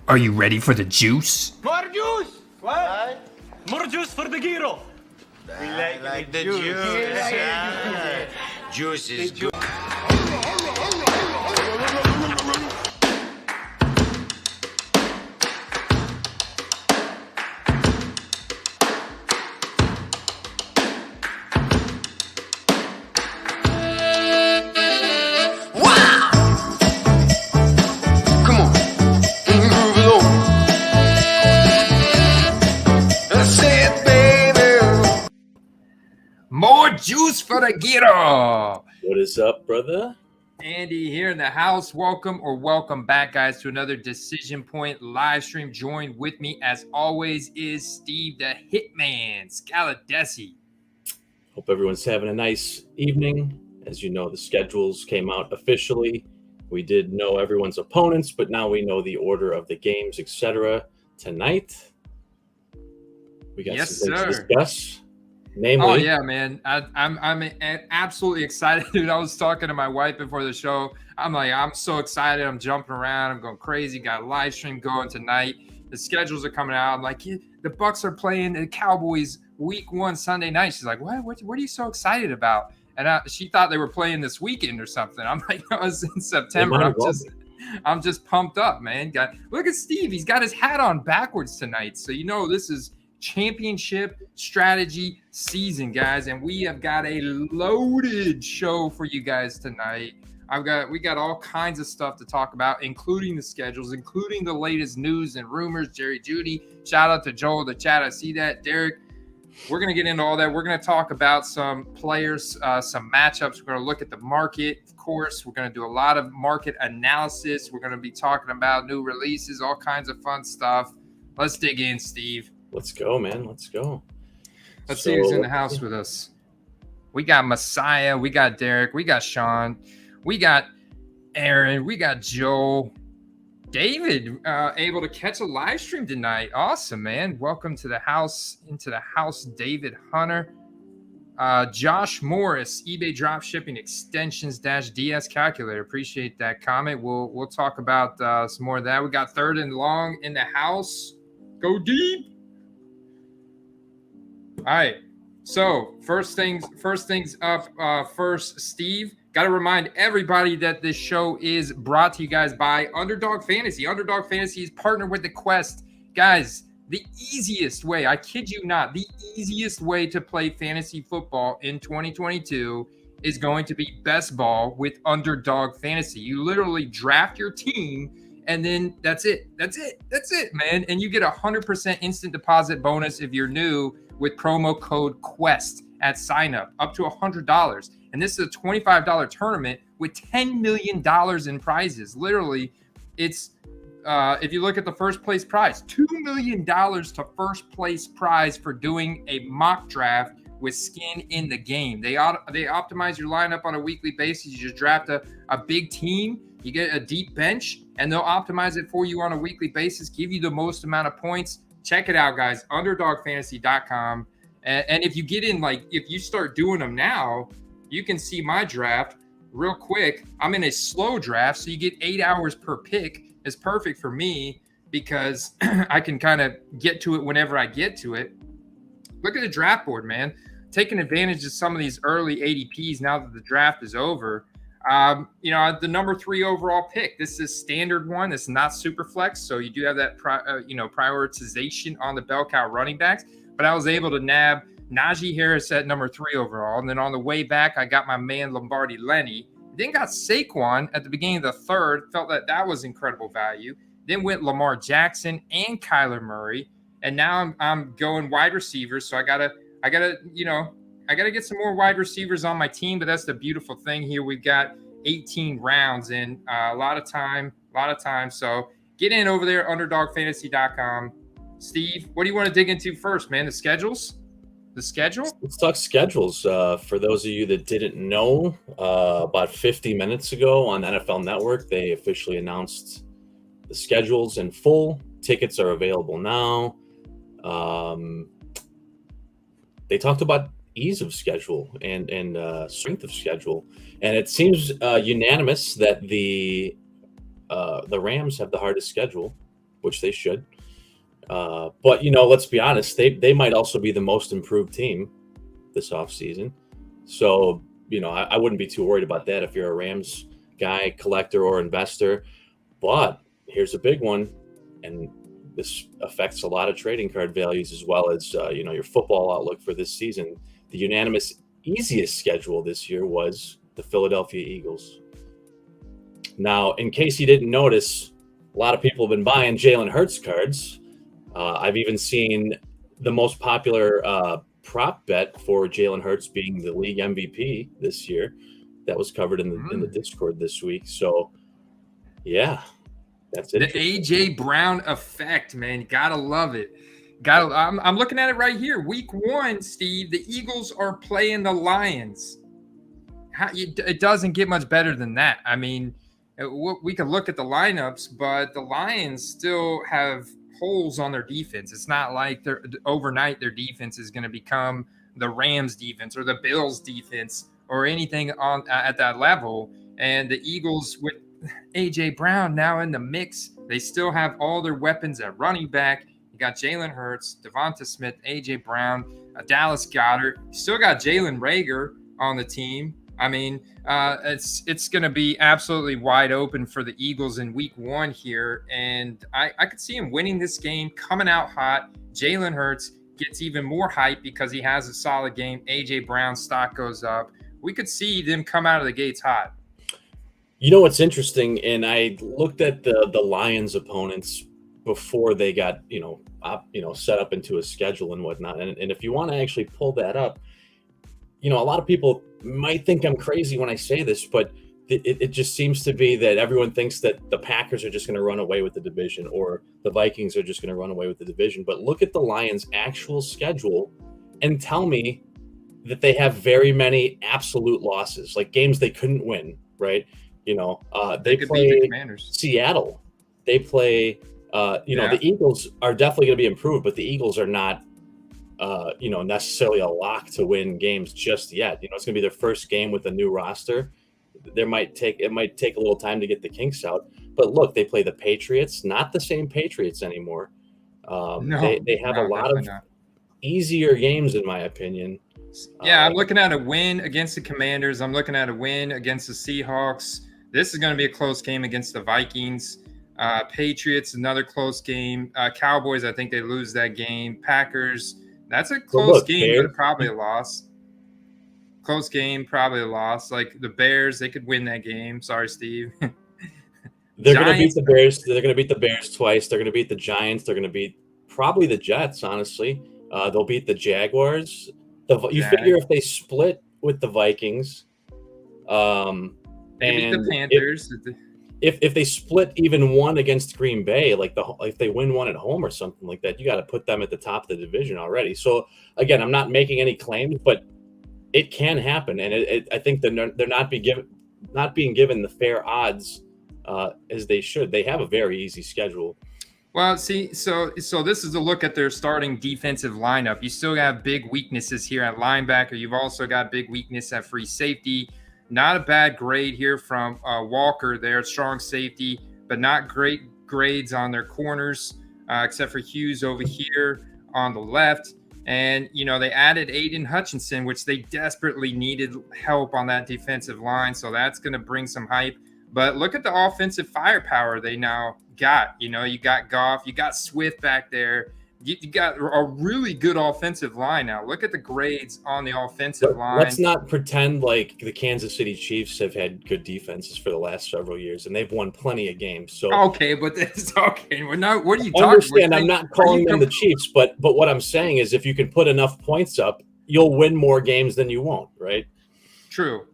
Are you ready for the juice? More juice! What? More juice for the gyro. I like the juice. Juice is good. More juice for the gyro. What is up, brother? Andy here in the house. Welcome back, guys, to another Decision Point live stream. Joined with me, as always, is Steve the Hitman Scaladesi. Hope everyone's having a nice evening. As you know, the schedules came out officially. We did know everyone's opponents, but now we know the order of the games, etc. Tonight, we got some things to discuss. Namely, oh yeah, man, I'm absolutely excited, dude. I was talking to my wife before the show. I'm so excited. I'm jumping around. I'm going crazy. Got a live stream going tonight. The schedules are coming out. I'm like, yeah, the Bucks are playing the Cowboys week 1 Sunday night. She's like, what are you so excited about? And she thought they were playing this weekend or something. I'm like, no, it's in September. I'm just pumped up, man. Look at Steve. He's got his hat on backwards tonight. So you know this is championship strategy season, guys, and we have got a loaded show for you guys tonight. We got all kinds of stuff to talk about, including the schedules, including the latest news and rumors. Jeudy, shout out to Joel the chat. I see that. Derek, we're going to get into all that. We're going to talk about some players, some matchups. We're going to look at the market, of course. We're going to do a lot of market analysis. We're going to be talking about new releases, all kinds of fun stuff. Let's dig in, Steve. Let's go, man. Let's go. Let's see who's in the house with us. We got Messiah. We got Derek. We got Sean. We got Aaron. We got Joel. David, able to catch a live stream tonight. Awesome, man. Welcome to the house, David Hunter. Josh Morris, eBay dropshipping extensions -DS calculator. Appreciate that comment. We'll talk about some more of that. We got Third and Long in the house. Go deep. All right. So first things up. First, Steve, got to remind everybody that this show is brought to you guys by Underdog Fantasy. Underdog Fantasy is partnered with the Quest. Guys, the easiest way, I kid you not, the easiest way to play fantasy football in 2022 is going to be best ball with Underdog Fantasy. You literally draft your team, and then that's it, man. And you get 100% instant deposit bonus if you're new with promo code QUEST at sign up to $100. And this is a $25 tournament with $10 million in prizes. Literally, it's if you look at the first place prize, $2 million to first place prize for doing a mock draft with skin in the game. They optimize your lineup on a weekly basis. You just draft a big team, you get a deep bench, and they'll optimize it for you on a weekly basis, give you the most amount of points. Check it out, guys, underdogfantasy.com. And if you get in, if you start doing them now, you can see my draft real quick. I'm in a slow draft, so you get 8 hours per pick. It's perfect for me because I can kind of get to it whenever I get to it. Look at the draft board, man. Taking advantage of some of these early ADPs now that the draft is over. The number 3 overall pick. This is standard one. It's not super flex, so you do have that prioritization on the bell cow running backs. But I was able to nab Najee Harris at number 3 overall, and then on the way back, I got my man Lenny. Then got Saquon at the beginning of the 3rd. Felt that was incredible value. Then went Lamar Jackson and Kyler Murray, and now I'm going wide receivers. So I gotta get some more wide receivers on my team, but that's the beautiful thing here. We've got 18 rounds and a lot of time. So get in over there, underdogfantasy.com. Steve, what do you want to dig into first, man? The schedules? The schedule? Let's talk schedules. For those of you that didn't know, about 50 minutes ago on NFL Network, they officially announced the schedules in full. Tickets are available now. They talked about ease of schedule and strength of schedule, and it seems unanimous that the Rams have the hardest schedule. which they should. But, let's be honest, they might also be the most improved team this offseason. So, I wouldn't be too worried about that if you're a Rams guy, collector, or investor. But here's a big one, and this affects a lot of trading card values as well as, your football outlook for this season. The unanimous easiest schedule this year was the Philadelphia Eagles. Now, in case you didn't notice, a lot of people have been buying Jalen Hurts cards. I've even seen the most popular prop bet for Jalen Hurts being the league MVP this year. That was covered in the Discord this week. So, yeah, that's it. The A.J. Brown effect, man. Gotta love it. I'm looking at it right here. Week 1, Steve, the Eagles are playing the Lions. It doesn't get much better than that. I mean, we could look at the lineups, but the Lions still have holes on their defense. It's not like overnight their defense is going to become the Rams defense or the Bills defense or anything at that level. And the Eagles with A.J. Brown now in the mix, they still have all their weapons at running back. You got Jalen Hurts, Devonta Smith, A.J. Brown, Dallas Goedert. You still got Jalen Reagor on the team. I mean, it's going to be absolutely wide open for the Eagles in week 1 here. And I could see him winning this game, coming out hot. Jalen Hurts gets even more hype because he has a solid game. A.J. Brown's stock goes up. We could see them come out of the gates hot. You know what's interesting, and I looked at the Lions opponents before they got set up into a schedule and whatnot. And if you want to actually pull that up, a lot of people might think I'm crazy when I say this, but it just seems to be that everyone thinks that the Packers are just going to run away with the division or the Vikings are just going to run away with the division. But look at the Lions' actual schedule and tell me that they have very many absolute losses, like games they couldn't win, right? They play the Seattle. They play, the Eagles are definitely going to be improved, but the Eagles are not, necessarily a lock to win games just yet. It's going to be their first game with a new roster. It might take a little time to get the kinks out. But look, they play the Patriots, not the same Patriots anymore. They have a lot of easier games, in my opinion. Yeah, I'm looking at a win against the Commanders. I'm looking at a win against the Seahawks. This is going to be a close game against the Vikings. Patriots, another close game. Cowboys, I think they lose that game. Packers, that's a close game, but probably a loss. Close game, probably a loss. Like the Bears, they could win that game. Sorry, Steve. They're going to beat the Bears. They're going to beat the Bears twice. They're going to beat the Giants. They're going to beat probably the Jets, honestly. They'll beat the Jaguars. You figure if they split with the Vikings, they beat the Panthers. If they split even one against Green Bay, if they win one at home or something like that, you got to put them at the top of the division already. So again, I'm not making any claims, but it can happen, and I think they're not being given the fair odds as they should. They have a very easy schedule. Well, see, so this is a look at their starting defensive lineup. You still have big weaknesses here at linebacker. You've also got big weakness at free safety. Not a bad grade here from Walker there, strong safety, but not great grades on their corners, except for Hughes over here on the left. And, they added Aiden Hutchinson, which they desperately needed help on that defensive line. So that's going to bring some hype. But look at the offensive firepower they now got. You got Goff, you got Swift back there. You got a really good offensive line now. Look at the grades on the offensive line. Let's not pretend like the Kansas City Chiefs have had good defenses for the last several years, and they've won plenty of games. So okay, but that's okay. What are you talking? I understand. I'm not calling them the Chiefs, but what I'm saying is, if you can put enough points up, you'll win more games than you won't. Right? True.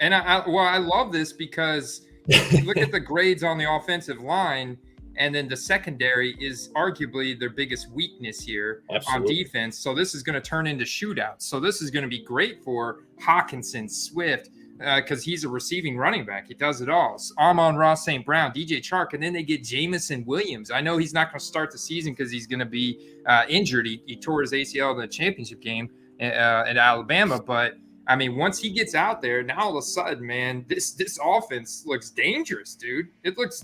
And I love this because you look at the grades on the offensive line. And then the secondary is arguably their biggest weakness here on defense. So this is going to turn into shootouts. So this is going to be great for Hawkinson, Swift, because he's a receiving running back. He does it all. Amon-Ra St. Brown, DJ Chark, and then they get Jamison Williams. I know he's not going to start the season because he's going to be injured. He tore his ACL in the championship game at Alabama. But, I mean, once he gets out there, now all of a sudden, man, this offense looks dangerous, dude. It looks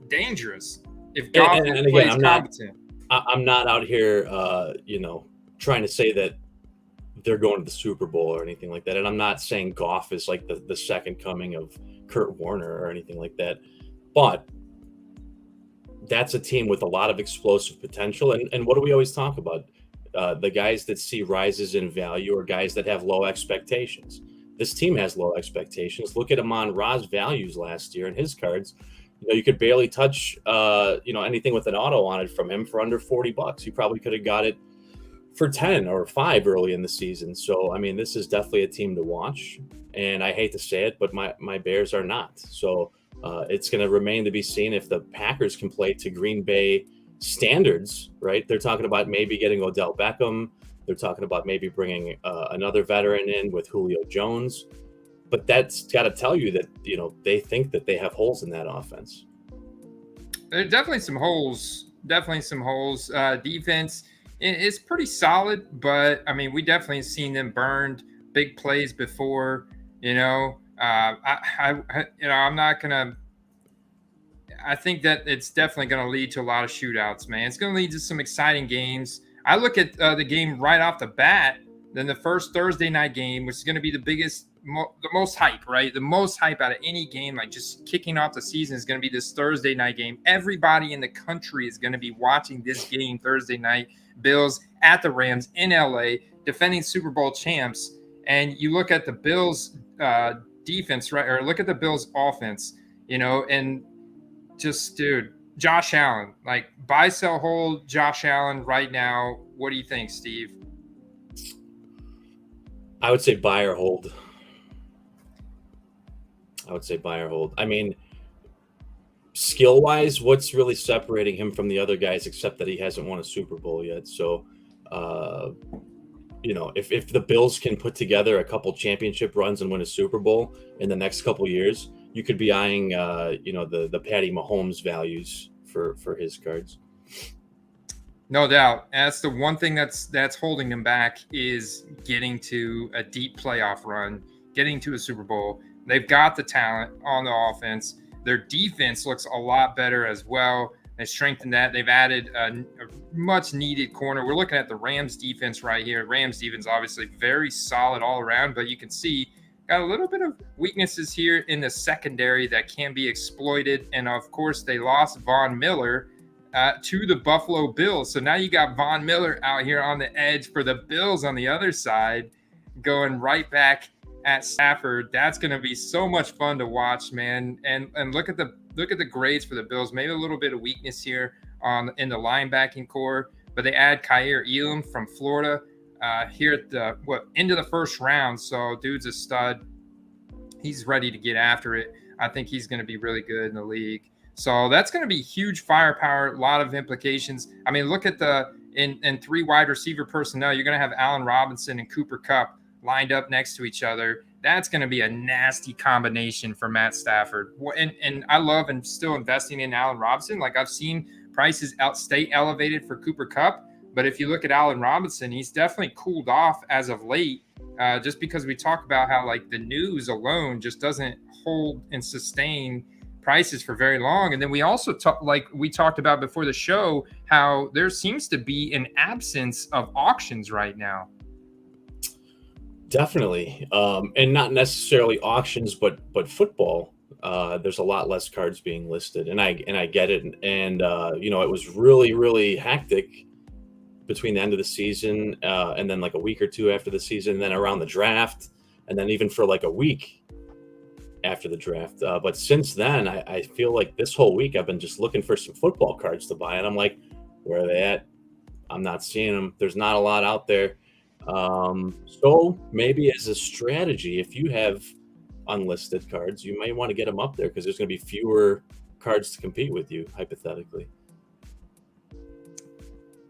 dangerous. if Goff and again, plays competent. I'm not out here, trying to say that they're going to the Super Bowl or anything like that. And I'm not saying Goff is like the second coming of Kurt Warner or anything like that. But that's a team with a lot of explosive potential. And what do we always talk about? The guys that see rises in value are guys that have low expectations. This team has low expectations. Look at Amon-Ra's values last year and his cards. You could barely touch, anything with an auto on it from him for under $40. You probably could have got it for 10 or 5 early in the season. So, I mean, this is definitely a team to watch. And I hate to say it, but my Bears are not. So it's going to remain to be seen if the Packers can play to Green Bay standards, right? They're talking about maybe getting Odell Beckham. They're talking about maybe bringing another veteran in with Julio Jones. But that's got to tell you that, they think that they have holes in that offense. There's definitely some holes. Defense is pretty solid, but, I mean, we definitely seen them burned big plays before, I'm not going to – I think that it's definitely going to lead to a lot of shootouts, man. It's going to lead to some exciting games. I look at the game right off the bat, then the first Thursday night game, which is going to be the biggest – the most hype, right? The most hype out of any game, like just kicking off the season, is going to be this Thursday night game. Everybody in the country is going to be watching this game Thursday night. Bills at the Rams in LA, defending Super Bowl champs. And you look at the Bills defense, right? Or look at the Bills offense, and just, dude, Josh Allen, like buy, sell, hold Josh Allen right now. What do you think, Steve? I would say buy or hold. I mean, skill-wise, what's really separating him from the other guys except that he hasn't won a Super Bowl yet? So, if the Bills can put together a couple championship runs and win a Super Bowl in the next couple years, you could be eyeing, the Patty Mahomes values for his cards. No doubt. That's the one thing that's holding him back, is getting to a deep playoff run, getting to a Super Bowl. They've got the talent on the offense. Their defense looks a lot better as well. They strengthened that. They've added a much needed corner. We're looking at the Rams defense right here. Rams defense obviously very solid all around, but you can see got a little bit of weaknesses here in the secondary that can be exploited. And of course, they lost Von Miller to the Buffalo Bills. So now you got Von Miller out here on the edge for the Bills on the other side, going right back at Stafford. That's going to be so much fun to watch, man. And look at the grades for the Bills. Maybe a little bit of weakness here in the linebacking core, but they add Kaiir Elam from Florida here at the into the first round. So dude's a stud. He's ready to get after it. I think he's going to be really good in the league. So that's going to be huge firepower, a lot of implications. I mean, look at in 3 wide receiver personnel, you're going to have Allen Robinson and Cooper Kupp lined up next to each other. That's going to be a nasty combination for Matt Stafford. And I love and still investing in Allen Robinson. Like, I've seen prices stay elevated for Cooper Kupp, but if you look at Allen Robinson, he's definitely cooled off as of late, just because we talk about how, like, the news alone just doesn't hold and sustain prices for very long. And then we also we talked about before the show, how there seems to be an absence of auctions right now. Definitely. And not necessarily auctions, but football. There's a lot less cards being listed, and I get it. And it was really, really hectic between the end of the season and then like a week or two after the season, and then around the draft, and then even for like a week after the draft. But since then, I feel like this whole week I've been just looking for some football cards to buy, and I'm like, where are they at? I'm not seeing them. There's not a lot out there. So maybe as a strategy, if you have unlisted cards, you may want to get them up there, because there's going to be fewer cards to compete with you, hypothetically.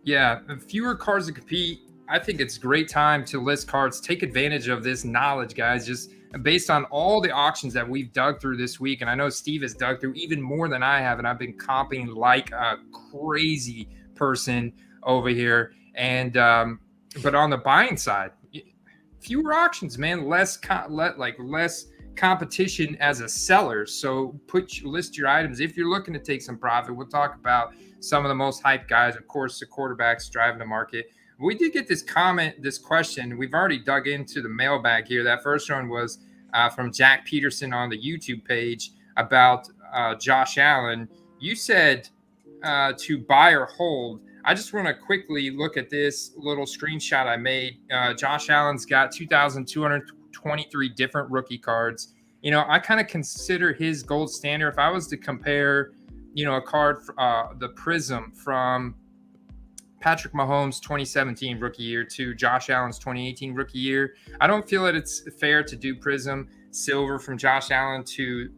Yeah, fewer cards to compete. I think it's a great time to list cards. Take advantage of this knowledge, guys, just based on all the auctions that we've dug through this week. And I know Steve has dug through even more than I have, and I've been comping like a crazy person over here. And but on the buying side, fewer auctions, man, less competition as a seller. So list your items if you're looking to take some profit. We'll talk about some of the most hyped guys, of course, the quarterbacks driving the market. We did get this question. We've already dug into the mailbag here. That first one was from Jack Peterson on the YouTube page about Josh Allen. You said to buy or hold. I just want to quickly look at this little screenshot I made. Josh Allen's got 2,223 different rookie cards. I kind of consider his gold standard. If I was to compare, a card, the Prism from Patrick Mahomes' 2017 rookie year to Josh Allen's 2018 rookie year, I don't feel that it's fair to do Prism Silver from Josh Allen to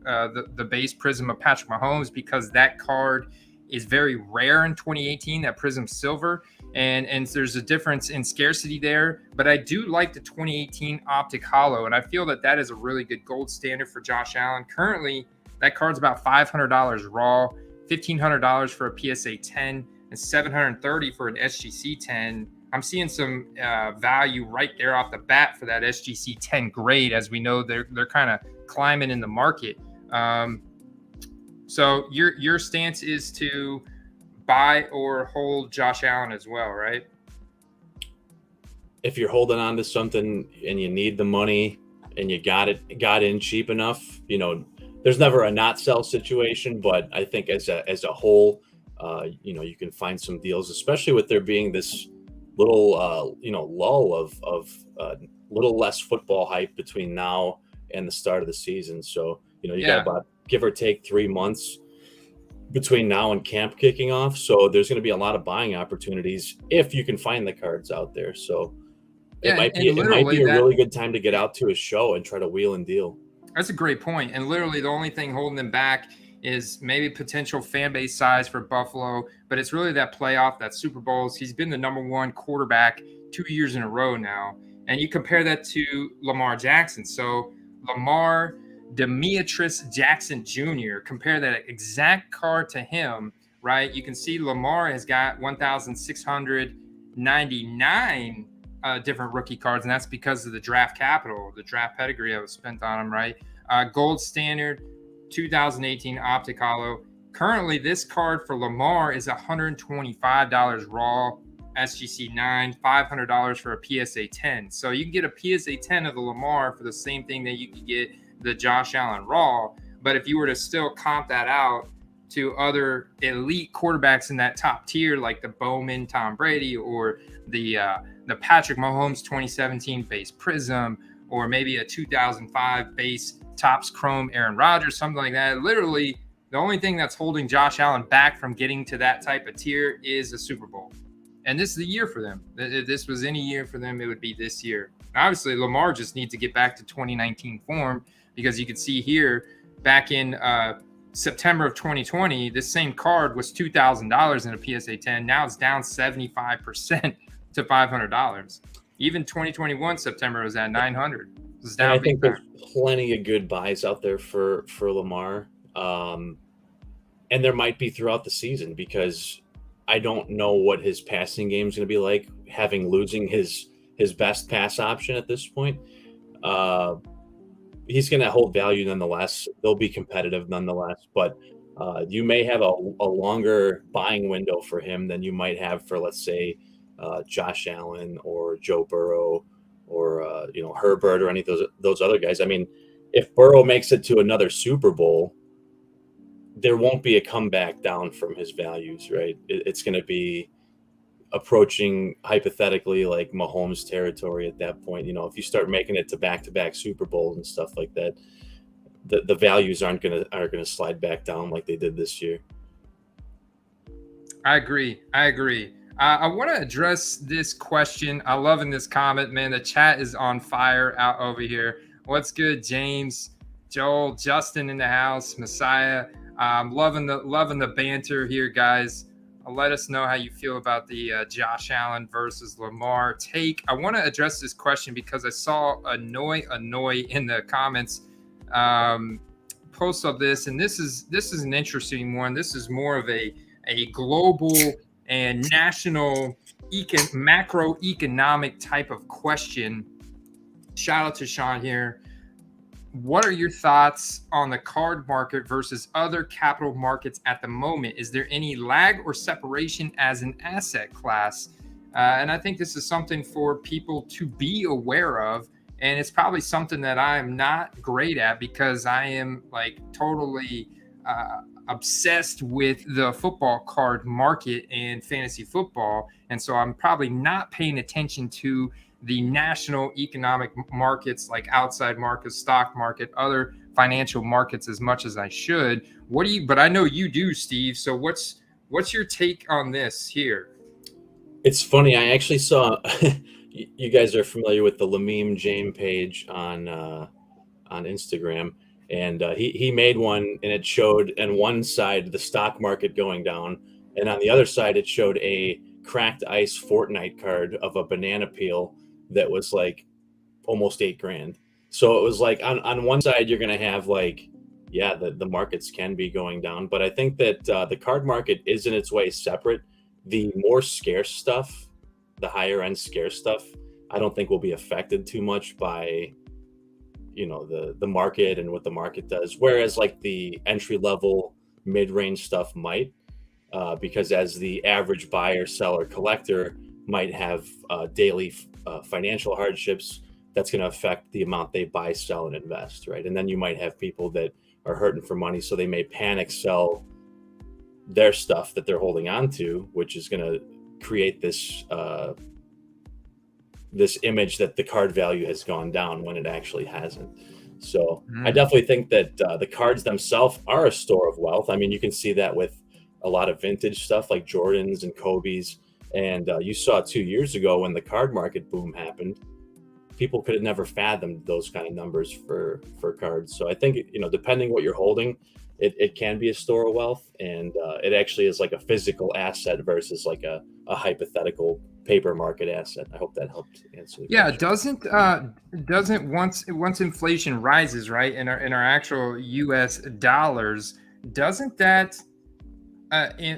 the base Prism of Patrick Mahomes, because that card is very rare in 2018, that Prism Silver, and there's a difference in scarcity there. But I do like the 2018 Optic Holo, and I feel that is a really good gold standard for Josh Allen. Currently, that card's about $500 raw, $1,500 for a PSA 10, and $730 for an SGC 10. I'm seeing some value right there off the bat for that SGC 10 grade. As we know, they're kind of climbing in the market. So your stance is to buy or hold Josh Allen as well, right? If you're holding on to something and you need the money and you got in cheap enough, there's never a not sell situation. But I think as a whole, you can find some deals, especially with there being this little lull of little less football hype between now and the start of the season. So you got about, give or take, 3 months between now and camp kicking off. So there's going to be a lot of buying opportunities if you can find the cards out there. So it might be a really good time to get out to a show and try to wheel and deal. That's a great point. And literally the only thing holding them back is maybe potential fan base size for Buffalo, but it's really that playoff, that Super Bowls. He's been the number one quarterback 2 years in a row now. And you compare that to Lamar Jackson. So Lamar Demetrius Jackson Jr., compare that exact card to him, right? You can see Lamar has got 1,699 different rookie cards, and that's because of the draft capital, the draft pedigree that was spent on him, right? Gold standard, 2018 Optic Holo. Currently, this card for Lamar is $125 raw, SGC 9, $500 for a PSA 10. So you can get a PSA 10 of the Lamar for the same thing that you could get the Josh Allen raw. But if you were to still comp that out to other elite quarterbacks in that top tier, like the Bowman, Tom Brady, or the Patrick Mahomes 2017 base Prism, or maybe a 2005 base Topps Chrome Aaron Rodgers, something like that. Literally, the only thing that's holding Josh Allen back from getting to that type of tier is a Super Bowl. And this is the year for them. If this was any year for them, it would be this year. Obviously, Lamar just needs to get back to 2019 form, because you can see here back in September of 2020, this same card was $2,000 in a PSA 10. Now it's down 75% to $500. Even 2021 September was at $900. I think there's plenty of good buys out there for Lamar, and there might be throughout the season, because I don't know what his passing game is going to be like, losing his best pass option at this point. He's going to hold value nonetheless. They'll be competitive nonetheless, but you may have a longer buying window for him than you might have for, let's say, Josh Allen or Joe Burrow or Herbert or any of those other guys. I mean, if Burrow makes it to another Super Bowl, there won't be a comeback down from his values, right? It's going to be approaching, hypothetically, like Mahomes territory at that point. If you start making it to back-to-back Super Bowls and stuff like that, the values aren't gonna slide back down like they did this year. I agree. I want to address this question. I'm loving this comment, man. The chat is on fire out over here. What's good, James, Joel, Justin in the house, Messiah. Loving the banter here, guys. Let us know how you feel about the Josh Allen versus Lamar take. I want to address this question because I saw Annoy in the comments post of this, and this is an interesting one. This is more of a global and national macroeconomic type of question. Shout out to Sean here. what are your thoughts on the card market versus other capital markets at the moment? Is there any lag or separation as an asset class? And I think this is something for people to be aware of. And it's probably something that I am not great at because I am like totally obsessed with the football card market and fantasy football. And so I'm probably not paying attention to the national economic markets, like outside markets, stock market, other financial markets as much as I should. But I know you do, Steve. So what's your take on this here? It's funny. I actually saw you guys are familiar with the Lamim James page on Instagram, and he made one, and it showed on one side the stock market going down, and on the other side it showed a cracked ice Fortnite card of a banana peel that was like almost $8,000. So it was like on one side you're going to have like, yeah, the markets can be going down, but I think that the card market is in its way separate. The more scarce stuff, the higher end scarce stuff, I don't think will be affected too much by, you know, the market and what the market does. Whereas like the entry level mid range stuff might, because as the average buyer, seller, collector might have daily financial hardships, that's going to affect the amount they buy, sell, and invest, right? And then you might have people that are hurting for money, so they may panic sell their stuff that they're holding on to, which is going to create this this image that the card value has gone down when it actually hasn't. So I definitely think that the cards themselves are a store of wealth. I mean, you can see that with a lot of vintage stuff like Jordans and Kobe's. And you saw 2 years ago when the card market boom happened, people could have never fathomed those kind of numbers for cards. So I think, you know, depending what you're holding, it can be a store of wealth, and it actually is like a physical asset versus like a hypothetical paper market asset. I hope that helped answer. Yeah, doesn't once inflation rises, right, in our actual U.S. dollars, doesn't that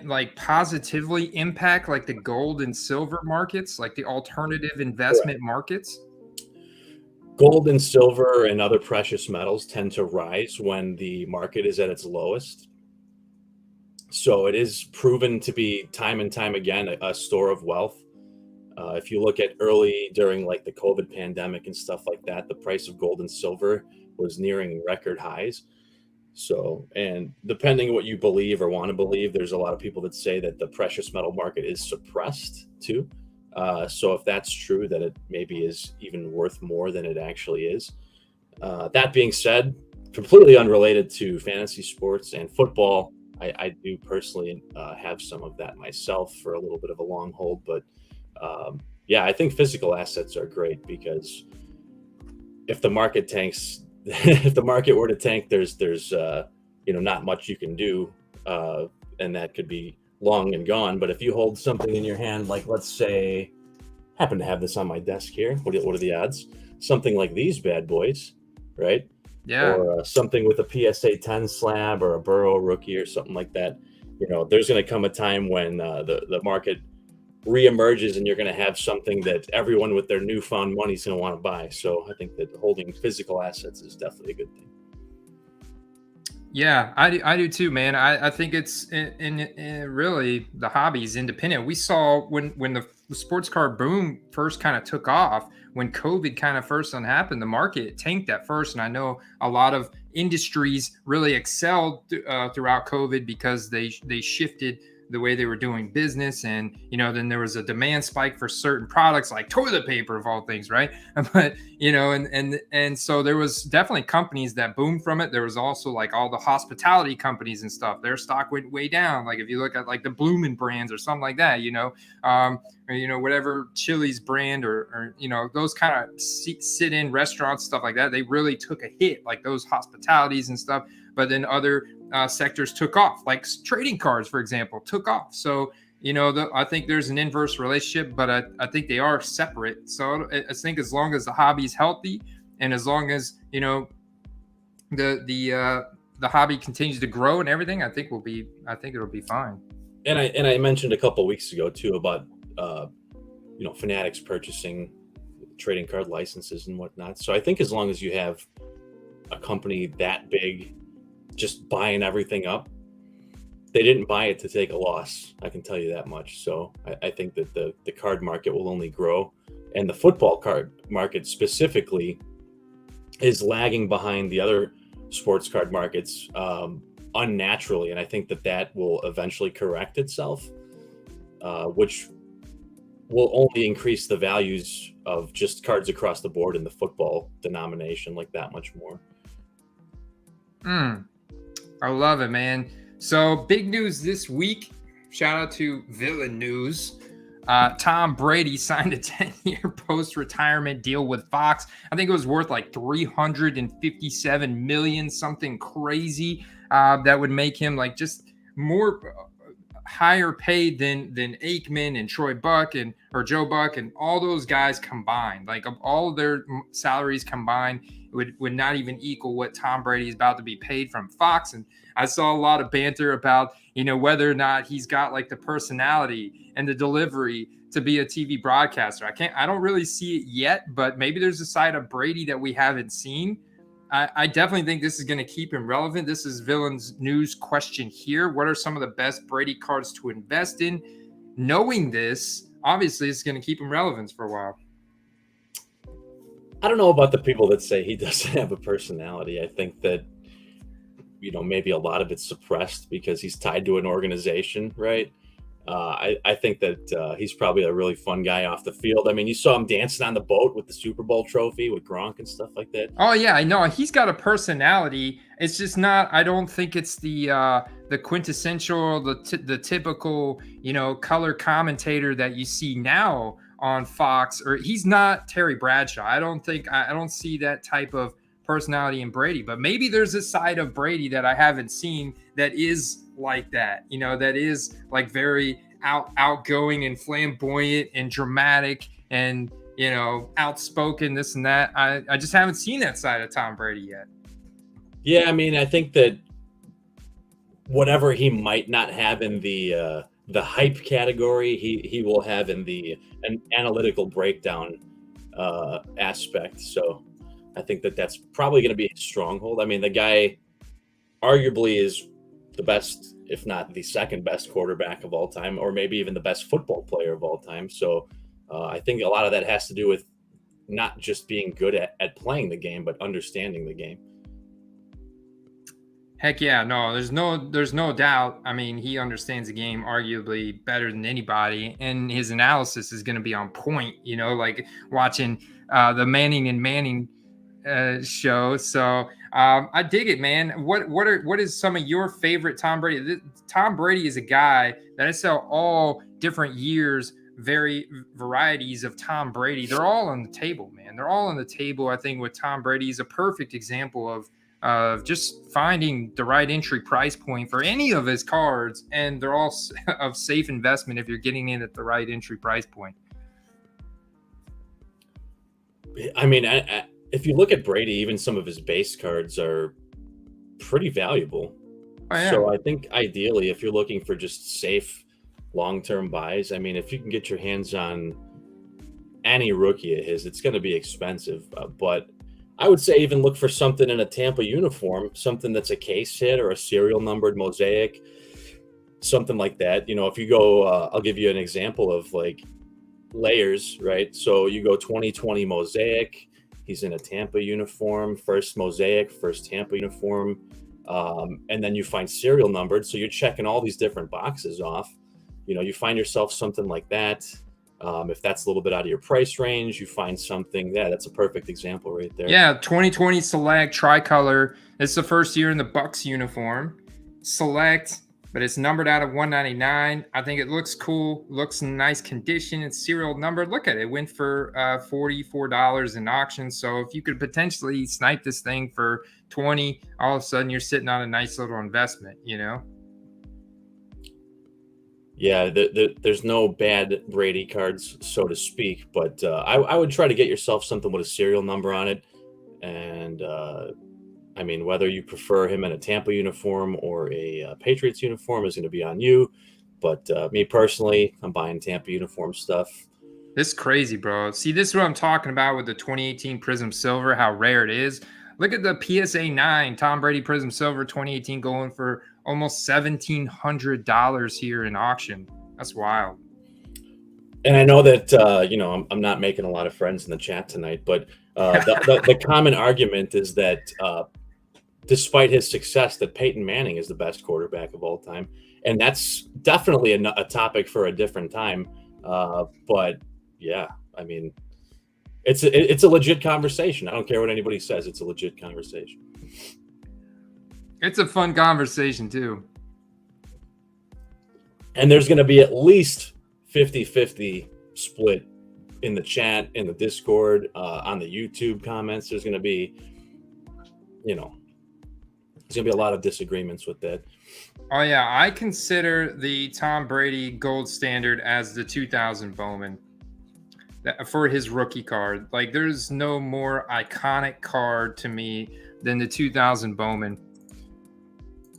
like positively impact like the gold and silver markets, like the alternative investment markets? Gold and silver and other precious metals tend to rise when the market is at its lowest. So it is proven to be time and time again a store of wealth. If you look at early during like the COVID pandemic and stuff like that, the price of gold and silver was nearing record highs. So, and depending on what you believe or want to believe, there's a lot of people that say that the precious metal market is suppressed too. So if that's true, that it maybe is even worth more than it actually is. That being said, completely unrelated to fantasy sports and football, I do personally have some of that myself for a little bit of a long hold. But yeah, I think physical assets are great because if the market tanks, if the market were to tank, there's you know, not much you can do, and that could be long and gone. But if you hold something in your hand, like let's say, happen to have this on my desk here, what are the odds? Something like these bad boys, right? Yeah. Or something with a PSA 10 slab or a Burrow rookie or something like that. You know, there's going to come a time when the market reemerges and you're going to have something that everyone with their newfound money is going to want to buy. So I think that holding physical assets is definitely a good thing. Yeah, I do too, man. I think it's in really the hobby is independent. We saw when the sports car boom first kind of took off, when COVID kind of first happened, the market tanked at first. And I know a lot of industries really excelled throughout COVID because they shifted the way they were doing business. And, you know, then there was a demand spike for certain products like toilet paper of all things, right? But, you know, and so there was definitely companies that boomed from it. There was also like all the hospitality companies and stuff, their stock went way down. Like if you look at like the Bloomin' brands or something like that, you know, or, you know, whatever Chili's brand or you know, those kind of sit-in restaurants, stuff like that, they really took a hit, like those hospitalities and stuff. But then other sectors took off, like trading cards, for example, took off. So, you know, I think there's an inverse relationship, but I think they are separate. So I think as long as the hobby is healthy and as long as, you know, the hobby continues to grow and everything, I think it'll be fine. And I mentioned a couple of weeks ago too about you know, fanatics purchasing trading card licenses and whatnot. So I think as long as you have a company that big just buying everything up. They didn't buy it to take a loss. I can tell you that much. So I think that the card market will only grow, and the football card market specifically is lagging behind the other sports card markets unnaturally. And I think that will eventually correct itself, which will only increase the values of just cards across the board in the football denomination like that much more. I love it, man. So big news this week. Shout out to Villain News. Tom Brady signed a 10-year post-retirement deal with Fox. I think it was worth like $357 million, something crazy that would make him like just more higher paid than Aikman and Troy Buck or Joe Buck and all those guys combined. Like all of their salaries combined would not even equal what Tom Brady is about to be paid from Fox. And I saw a lot of banter about, whether or not he's got like the personality and the delivery to be a TV broadcaster. I don't really see it yet, but maybe there's a side of Brady that we haven't seen. I definitely think this is going to keep him relevant. This is Villain's News question here. What are some of the best Brady cards to invest in? Knowing this, obviously, it's going to keep him relevant for a while. I don't know about the people that say he doesn't have a personality. I think that, maybe a lot of it's suppressed because he's tied to an organization, right? I think that he's probably a really fun guy off the field. I mean, you saw him dancing on the boat with the Super Bowl trophy with Gronk and stuff like that. Oh yeah, I know he's got a personality. It's just not. I don't think it's the quintessential, the typical, color commentator that you see now on Fox. Or he's not Terry Bradshaw. I don't see that type of personality in Brady. But maybe there's a side of Brady that I haven't seen that is like that, that is like very outgoing and flamboyant and dramatic and, outspoken, this and that. I just haven't seen that side of Tom Brady yet. Yeah, I mean, I think that whatever he might not have in the hype category, he will have in an analytical breakdown aspect. So I think that's probably going to be his stronghold. I mean, the guy arguably is the best, if not the second best quarterback of all time, or maybe even the best football player of all time. So I think a lot of that has to do with not just being good at playing the game, but understanding the game. Heck yeah, no, there's no doubt. I mean, he understands the game arguably better than anybody, and his analysis is going to be on point. Like watching the Manning and Manning show. So I dig it, man. What is some of your favorite Tom Brady? Tom Brady is a guy that I sell all different years, varieties of Tom Brady. They're all on the table, man. They're all on the table. I think with Tom Brady is a perfect example of just finding the right entry price point for any of his cards, and they're all of safe investment if you're getting in at the right entry price point. I mean, if you look at Brady, even some of his base cards are pretty valuable. Oh, yeah. So I think ideally, if you're looking for just safe long-term buys, I mean, if you can get your hands on any rookie of his, it's going to be expensive. But I would say even look for something in a Tampa uniform, something that's a case hit or a serial numbered mosaic, something like that. If you go, I'll give you an example of like layers, right? So you go 2020 mosaic. He's in a Tampa uniform, first mosaic, first Tampa uniform. And then you find serial numbered. So you're checking all these different boxes off. You find yourself something like that. If that's a little bit out of your price range, you find something. Yeah, that's a perfect example right there. Yeah, 2020 select tricolor. It's the first year in the Bucks uniform. Select, but it's numbered out of 199. I think it looks cool. Looks in nice condition. It's serial numbered. Look at it. It went for $44 in auction. So if you could potentially snipe this thing for 20, all of a sudden you're sitting on a nice little investment, Yeah, there's no bad Brady cards, so to speak, but I would try to get yourself something with a serial number on it. And I mean, whether you prefer him in a Tampa uniform or a Patriots uniform is going to be on you. But me personally, I'm buying Tampa uniform stuff. This is crazy, bro. See, this is what I'm talking about with the 2018 Prism Silver, how rare it is. Look at the PSA 9 Tom Brady Prism Silver 2018 going for almost $1,700 here in auction. That's wild. And I know that I'm not making a lot of friends in the chat tonight, but the common argument is that despite his success, that Peyton Manning is the best quarterback of all time, and that's definitely a topic for a different time. But yeah, I mean, it's a legit conversation. I don't care what anybody says; it's a legit conversation. It's a fun conversation too. And there's going to be at least 50-50 split in the chat, in the Discord, on the YouTube comments. There's going to be, there's going to be a lot of disagreements with that. Oh yeah, I consider the Tom Brady gold standard as the 2000 Bowman for his rookie card. Like, there's no more iconic card to me than the 2000 Bowman.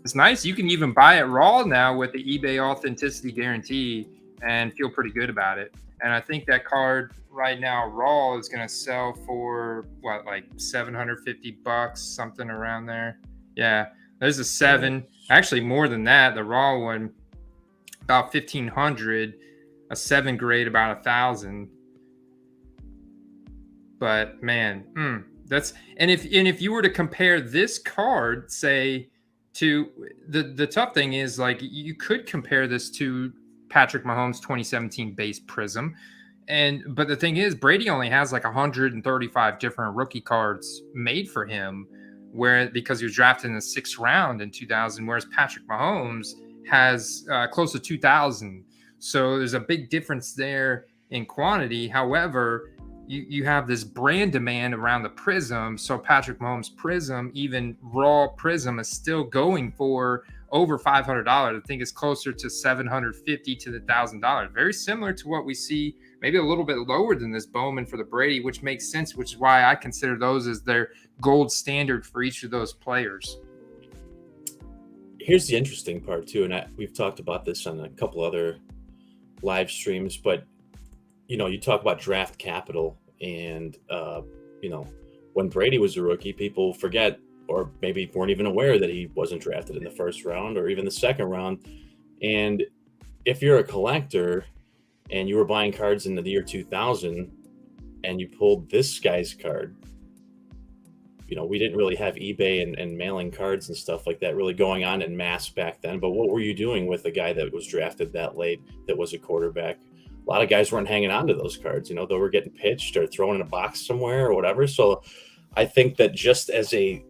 It's nice. You can even buy it raw now with the eBay authenticity guarantee and feel pretty good about it. And I think that card right now raw is going to sell for what, like $750, something around there. Yeah, there's a 7, actually more than that. The raw one about 1,500, a 7 grade about 1,000. But man, that's and if you were to compare this card, say, to the tough thing is, like, you could compare this to Patrick Mahomes 2017 base Prism, but the thing is, Brady only has like 135 different rookie cards made for him, because he was drafted in the 6th round in 2000, whereas Patrick Mahomes has close to 2,000. So there's a big difference there in quantity. However, you have this brand demand around the Prism. So Patrick Mahomes Prism, even raw Prism, is still going for over $500. I think it's closer to $750 to the $1,000. Very similar to what we see, maybe a little bit lower than this Bowman for the Brady, which makes sense, which is why I consider those as their gold standard for each of those players. Here's the interesting part too, and we've talked about this on a couple other live streams, but you talk about draft capital, and when Brady was a rookie, people forget, or maybe weren't even aware, that he wasn't drafted in the 1st round or even the 2nd round. And if you're a collector and you were buying cards in the year 2000 and you pulled this guy's card, we didn't really have eBay and mailing cards and stuff like that really going on in mass back then. But what were you doing with a guy that was drafted that late, that was a quarterback? A lot of guys weren't hanging on to those cards. They were getting pitched or thrown in a box somewhere or whatever. So I think that just as a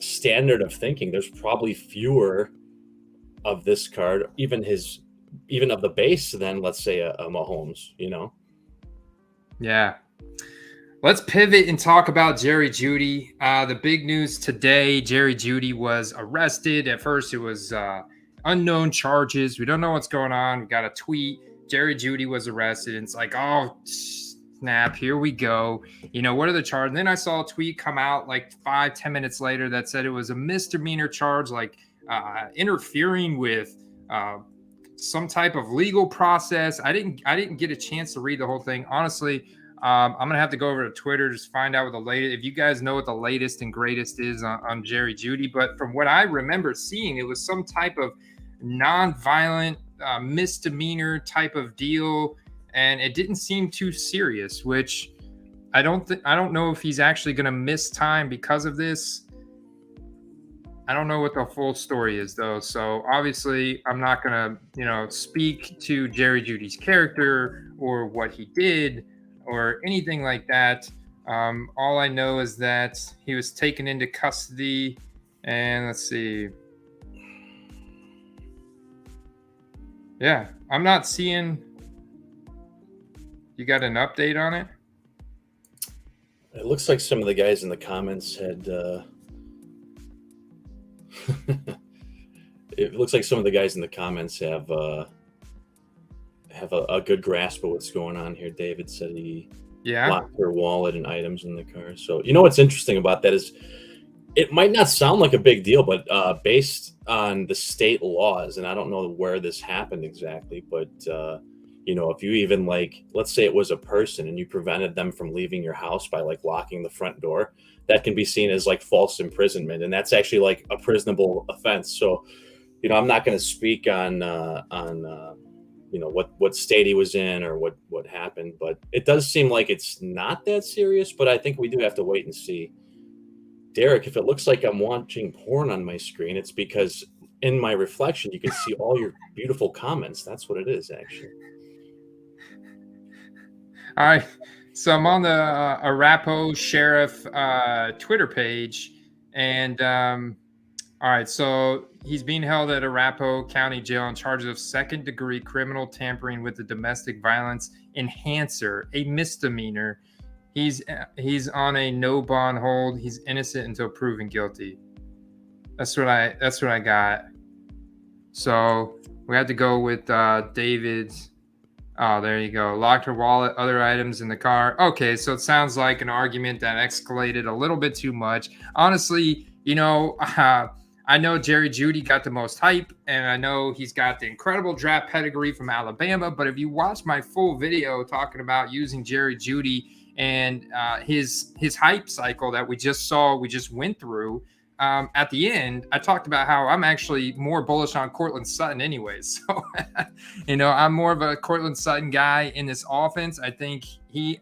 standard of thinking, there's probably fewer of this card, even of the base, than, let's say, a Mahomes, Yeah. Let's pivot and talk about Jerry Jeudy. The big news today, Jerry Jeudy was arrested. At first, it was unknown charges. We don't know what's going on. We got a tweet. Jerry Jeudy was arrested. And it's like, oh, snap, here we go. What are the charges? And then I saw a tweet come out like 5-10 minutes later that said it was a misdemeanor charge, like interfering with some type of legal process. I didn't get a chance to read the whole thing. Honestly, I'm going to have to go over to Twitter to find out what the latest, if you guys know what the latest and greatest is on Jerry Jeudy. But from what I remember seeing, it was some type of non-violent misdemeanor type of deal, and it didn't seem too serious, which I don't know if he's actually going to miss time because of this. I don't know what the full story is, though. So obviously I'm not going to, speak to Jerry Jeudy's character or what he did or anything like that. All I know is that he was taken into custody, and let's see. Yeah, I'm not seeing. You got an update on it? It looks like some of the guys in the comments had. It looks like some of the guys in the comments have a good grasp of what's going on here. David said he locked their wallet and items in the car. So what's interesting about that is, it might not sound like a big deal, but based on the state laws, and I don't know where this happened exactly, but if you even like, let's say it was a person and you prevented them from leaving your house by like locking the front door, that can be seen as like false imprisonment. And that's actually like a prisonable offense. So, I'm not going to speak on what state he was in or what happened, but it does seem like it's not that serious, but I think we do have to wait and see. Derek, if it looks like I'm watching porn on my screen, it's because in my reflection, you can see all your beautiful comments. That's what it is, actually. All right. So I'm on the Arapahoe Sheriff Twitter page. And all right. So he's being held at Arapahoe County Jail on charges of second-degree criminal tampering with the domestic violence enhancer, a misdemeanor. He's on a no bond hold. He's innocent until proven guilty. That's what I got. So we had to go with David's. Oh, there you go. Locked her wallet, other items in the car. Okay, so it sounds like an argument that escalated a little bit too much. Honestly, I know Jerry Jeudy got the most hype, and I know he's got the incredible draft pedigree from Alabama. But if you watch my full video talking about using Jerry Jeudy and his hype cycle that we just went through, at the end, I talked about how I'm actually more bullish on Cortland Sutton anyways. So, I'm more of a Cortland Sutton guy in this offense. I think he,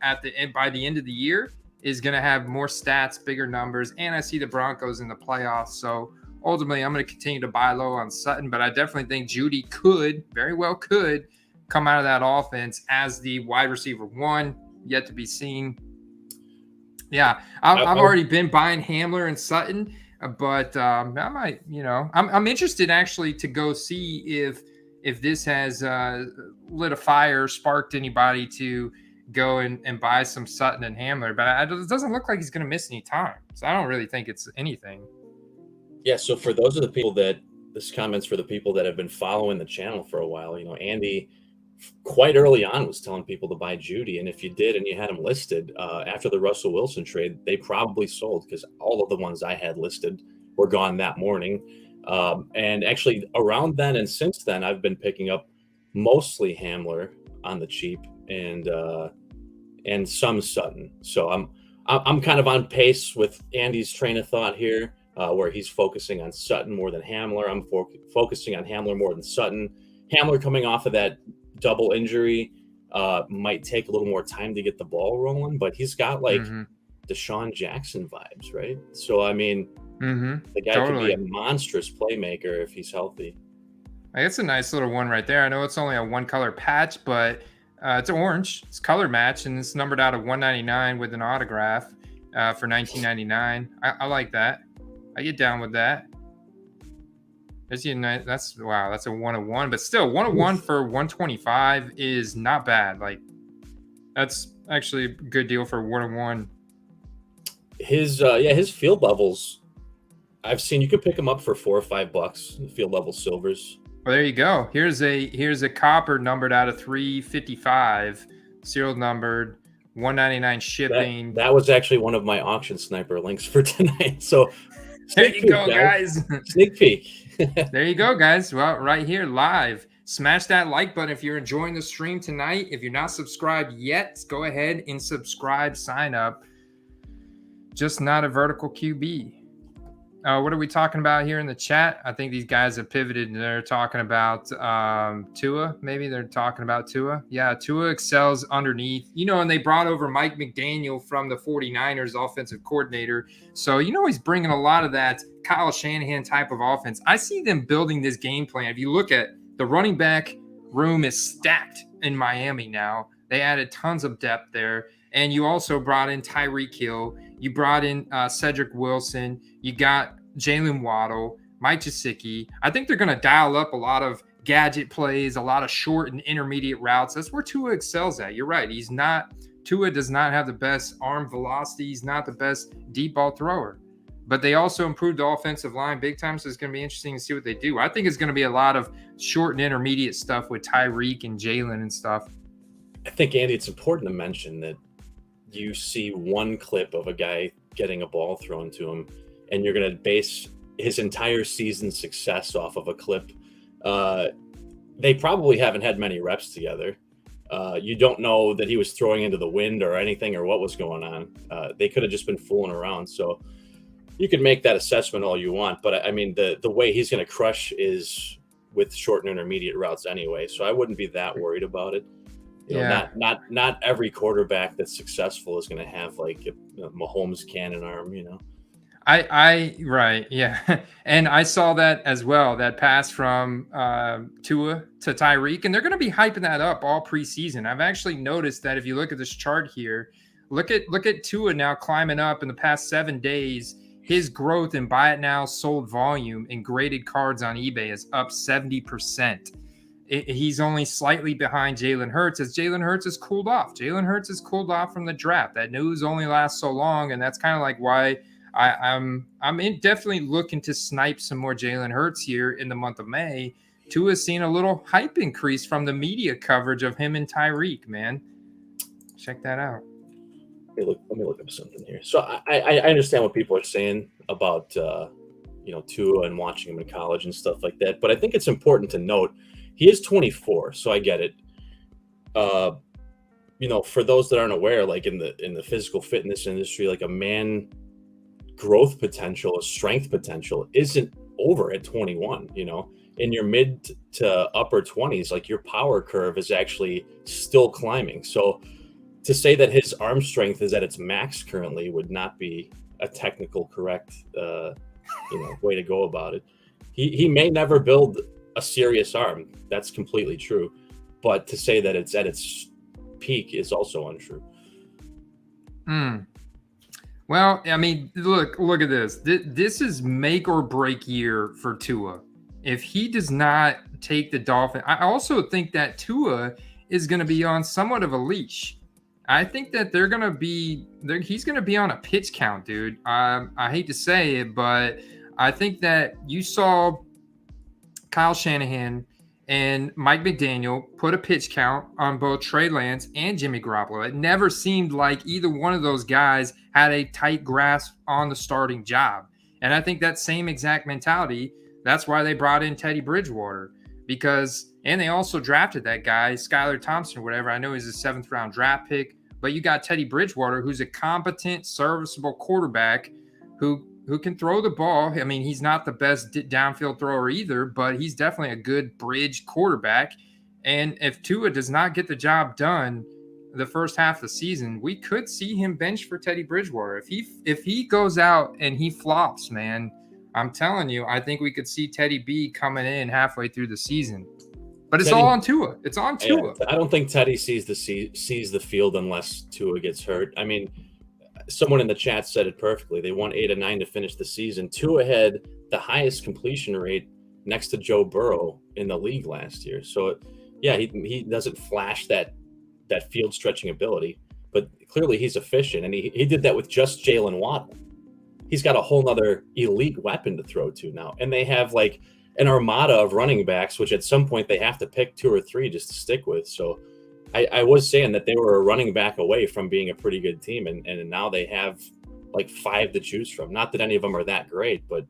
by the end of the year, is going to have more stats, bigger numbers, and I see the Broncos in the playoffs. So ultimately, I'm going to continue to buy low on Sutton, but I definitely think Jeudy very well could come out of that offense as the wide receiver one, yet to be seen. Yeah, I've already been buying Hamler and Sutton. But I might, I'm interested actually to go see if this has lit a fire, sparked anybody to go and buy some Sutton and Hamler. But it doesn't look like he's going to miss any time. So I don't really think it's anything. Yeah, so for those of the people this comment's for the people that have been following the channel for a while, Andy quite early on was telling people to buy Jeudy. And if you did and you had him listed after the Russell Wilson trade, they probably sold because all of the ones I had listed were gone that morning. And actually around then and since then, I've been picking up mostly Hamler on the cheap and some Sutton. So I'm kind of on pace with Andy's train of thought here, where he's focusing on Sutton more than Hamler. I'm focusing on Hamler more than Sutton. Hamler coming off of that double injury might take a little more time to get the ball rolling, but he's got like Deshaun Jackson vibes, right? So I mean, the guy could be a monstrous playmaker if he's healthy. It's a nice little one right there. I know it's only a one color patch, but it's orange. It's color match, and it's numbered out of 199 with an autograph for $19.99. I like that. I get down with that. That's a 101, but still 101 for 125 is not bad. Like that's actually a good deal for 101. His field levels, I've seen you could pick them up for $4 or $5. Field level silvers. Well, there you go. Here's a copper numbered out of 355, serial numbered, 199 shipping. That was actually one of my auction sniper links for tonight. So there you go, guys. Sneak peek. There you go, guys. Well, right here, live. Smash that like button if you're enjoying the stream tonight. If you're not subscribed yet, go ahead and subscribe, sign up. Just not a vertical QB. What are we talking about here in the chat? I think these guys have pivoted and they're talking about Tua. Maybe they're talking about Tua. Yeah, Tua excels underneath. And they brought over Mike McDaniel from the 49ers offensive coordinator. So, he's bringing a lot of that Kyle Shanahan type of offense. I see them building this game plan. If you look at the running back room is stacked in Miami now. They added tons of depth there. And you also brought in Tyreek Hill. You brought in Cedric Wilson. You got Jalen Waddle, Mike Gesicki. I think they're going to dial up a lot of gadget plays, a lot of short and intermediate routes. That's where Tua excels at. You're right. Tua does not have the best arm velocity. He's not the best deep ball thrower. But they also improved the offensive line big time, so it's going to be interesting to see what they do. I think it's going to be a lot of short and intermediate stuff with Tyreek and Jalen and stuff. I think, Andy, it's important to mention that you see one clip of a guy getting a ball thrown to him, and you're going to base his entire season's success off of a clip. They probably haven't had many reps together. You don't know that he was throwing into the wind or anything or what was going on. They could have just been fooling around. So you can make that assessment all you want. But I mean, the way he's going to crush is with short and intermediate routes anyway. So I wouldn't be that worried about it. You know, not every quarterback that's successful is going to have like a Mahomes cannon arm, you know. Right, yeah. And I saw that as well, that pass from Tua to Tyreek, and they're going to be hyping that up all preseason. I've actually noticed that if you look at this chart here, look at Tua now climbing up in the past 7 days. His growth in buy it now, sold volume in graded cards on eBay is up 70%. He's only slightly behind Jalen Hurts as Jalen Hurts has cooled off. Jalen Hurts has cooled off from the draft. That news only lasts so long, and that's kind of like why I'm definitely looking to snipe some more Jalen Hurts here in the month of May. Tua's seen a little hype increase from the media coverage of him and Tyreek, man. Check that out. Let me look up something here. So I understand what people are saying about Tua and watching him in college and stuff like that, but I think it's important to note he is 24, so I get it. For those that aren't aware, like in the physical fitness industry, like a man growth potential, a strength potential isn't over at 21. You know, in your mid to upper 20s, like your power curve is actually still climbing. So to say that his arm strength is at its max currently would not be a technical correct way to go about it. He may never build a serious arm. That's completely true. But to say that it's at its peak is also untrue. Well, I mean, look at this. This is make or break year for Tua. If he does not take the Dolphin, I also think that Tua is going to be on somewhat of a leash. I think that he's going to be on a pitch count, dude. I hate to say it, but I think that you saw Kyle Shanahan and Mike McDaniel put a pitch count on both Trey Lance and Jimmy Garoppolo. It never seemed like either one of those guys had a tight grasp on the starting job. And I think that same exact mentality, that's why they brought in Teddy Bridgewater. And they also drafted that guy, Skylar Thompson or whatever. I know he's a 7th round draft pick, but you got Teddy Bridgewater, who's a competent, serviceable quarterback who can throw the ball. I mean, he's not the best downfield thrower either, but he's definitely a good bridge quarterback. And if Tua does not get the job done the first half of the season, we could see him benched for Teddy Bridgewater. If he goes out and he flops, man, I'm telling you, I think we could see Teddy B coming in halfway through the season. But it's all on Tua. It's on Tua. I don't think Teddy sees the field unless Tua gets hurt. I mean, someone in the chat said it perfectly. They won 8 of 9 to finish the season. Tua had the highest completion rate next to Joe Burrow in the league last year. So, yeah, he doesn't flash that field stretching ability, but clearly he's efficient, and he did that with just Jalen Waddle. He's got a whole nother elite weapon to throw to now, and they have like an armada of running backs, which at some point they have to pick 2 or 3 just to stick with. So I was saying that they were a running back away from being a pretty good team, and now they have like 5 to choose from. Not that any of them are that great, but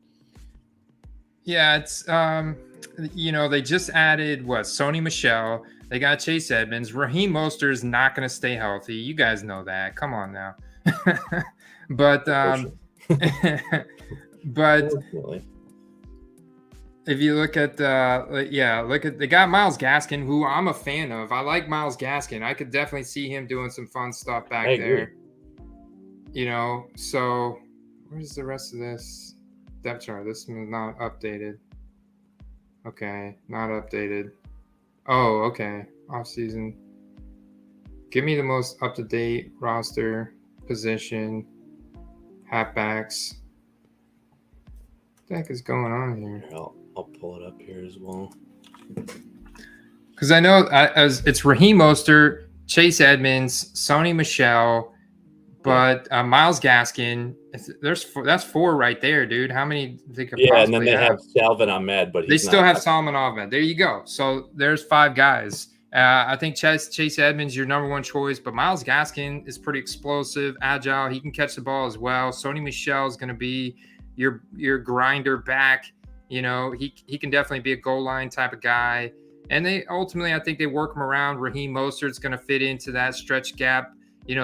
yeah, it's they just added Sony Michel. They got Chase Edmonds. Raheem Mostert is not going to stay healthy. You guys know that. Come on now. But if you look at they got Myles Gaskin, who I'm a fan of. I like Myles Gaskin. I could definitely see him doing some fun stuff back there. So where's the rest of this depth chart? This is not updated. Okay, not updated. Oh, okay. Off season. Give me the most up to date roster, position, halfbacks. What the heck is going on here? I'll pull it up here as well. Because I know it's Raheem Mostert, Chase Edmonds, Sony Michel, but Myles Gaskin. That's 4 right there, dude. How many they could possibly and then they have Salvin Ahmed, but they still have Salvin Ahmed. There you go. So there's 5 guys. I think Chase Edmonds your number 1 choice, but Myles Gaskin is pretty explosive, agile. He can catch the ball as well. Sony Michel is going to be your grinder back. He can definitely be a goal line type of guy. And they ultimately, I think they work him around. Raheem Mostert's going to fit into that stretch gap,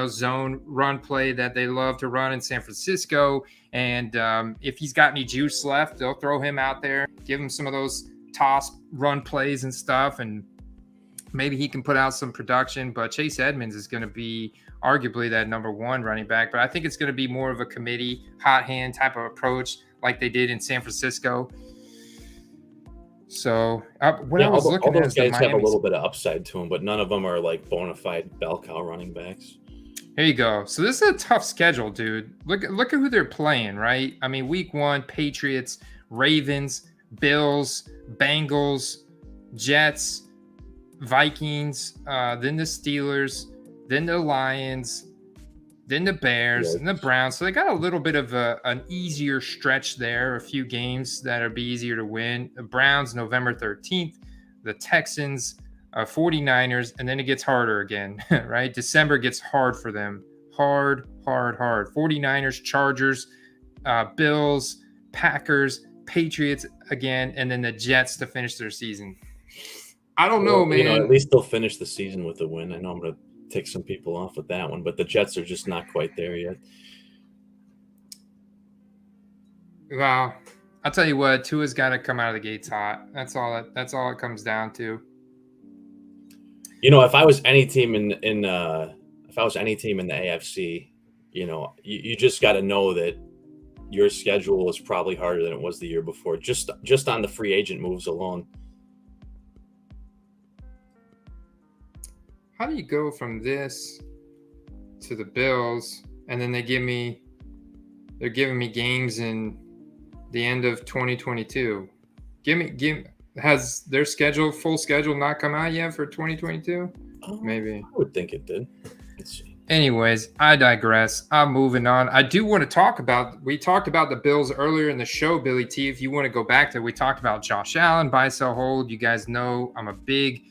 zone run play that they love to run in San Francisco. And if he's got any juice left, they'll throw him out there, give him some of those toss run plays and stuff, and maybe he can put out some production. But Chase Edmonds is going to be arguably that number one running back. But I think it's going to be more of a committee, hot hand type of approach like they did in San Francisco. So when I was looking at those guys have a little bit of upside to them, but none of them are like bona fide bell cow running backs. Here you go. So this is a tough schedule, dude. Look at who they're playing, right? I mean, week 1, Patriots, Ravens, Bills, Bengals, Jets, Vikings, then the Steelers, then the Lions, then the Bears, and the Browns. So they got a little bit of an easier stretch there, a few games that would be easier to win. The Browns, November 13th, the Texans, 49ers, and then it gets harder again, right? December gets hard for them. Hard. 49ers, Chargers, Bills, Packers, Patriots again, and then the Jets to finish their season. I don't know, man. At least they'll finish the season with a win. I know I'm going to take some people off with that one, but the Jets are just not quite there yet. Well, I'll tell you what, Tua's got to come out of the gates hot. That's all it comes down to. If I was any team in the AFC, you just got to know that your schedule is probably harder than it was the year before, just on the free agent moves alone. How do you go from this to the Bills, and then they're giving me games in the end of 2022? Has their full schedule not come out yet for 2022? Maybe. I would think it did. Let's see. Anyways, I digress. I'm moving on. I do want to we talked about the Bills earlier in the show, Billy T. If you want to go back to, we talked about Josh Allen, buy, sell, hold. You guys know I'm a big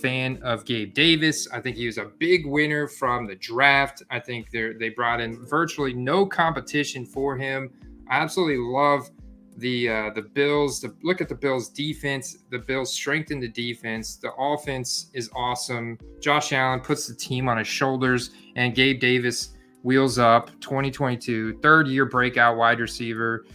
fan of Gabe Davis. I think he was a big winner from the draft. I think they brought in virtually no competition for him. I absolutely love the Bills. Look at the Bills defense. The Bills strengthen the defense. The offense is awesome. Josh Allen puts the team on his shoulders, and Gabe Davis wheels up. 2022, third-year breakout wide receiver.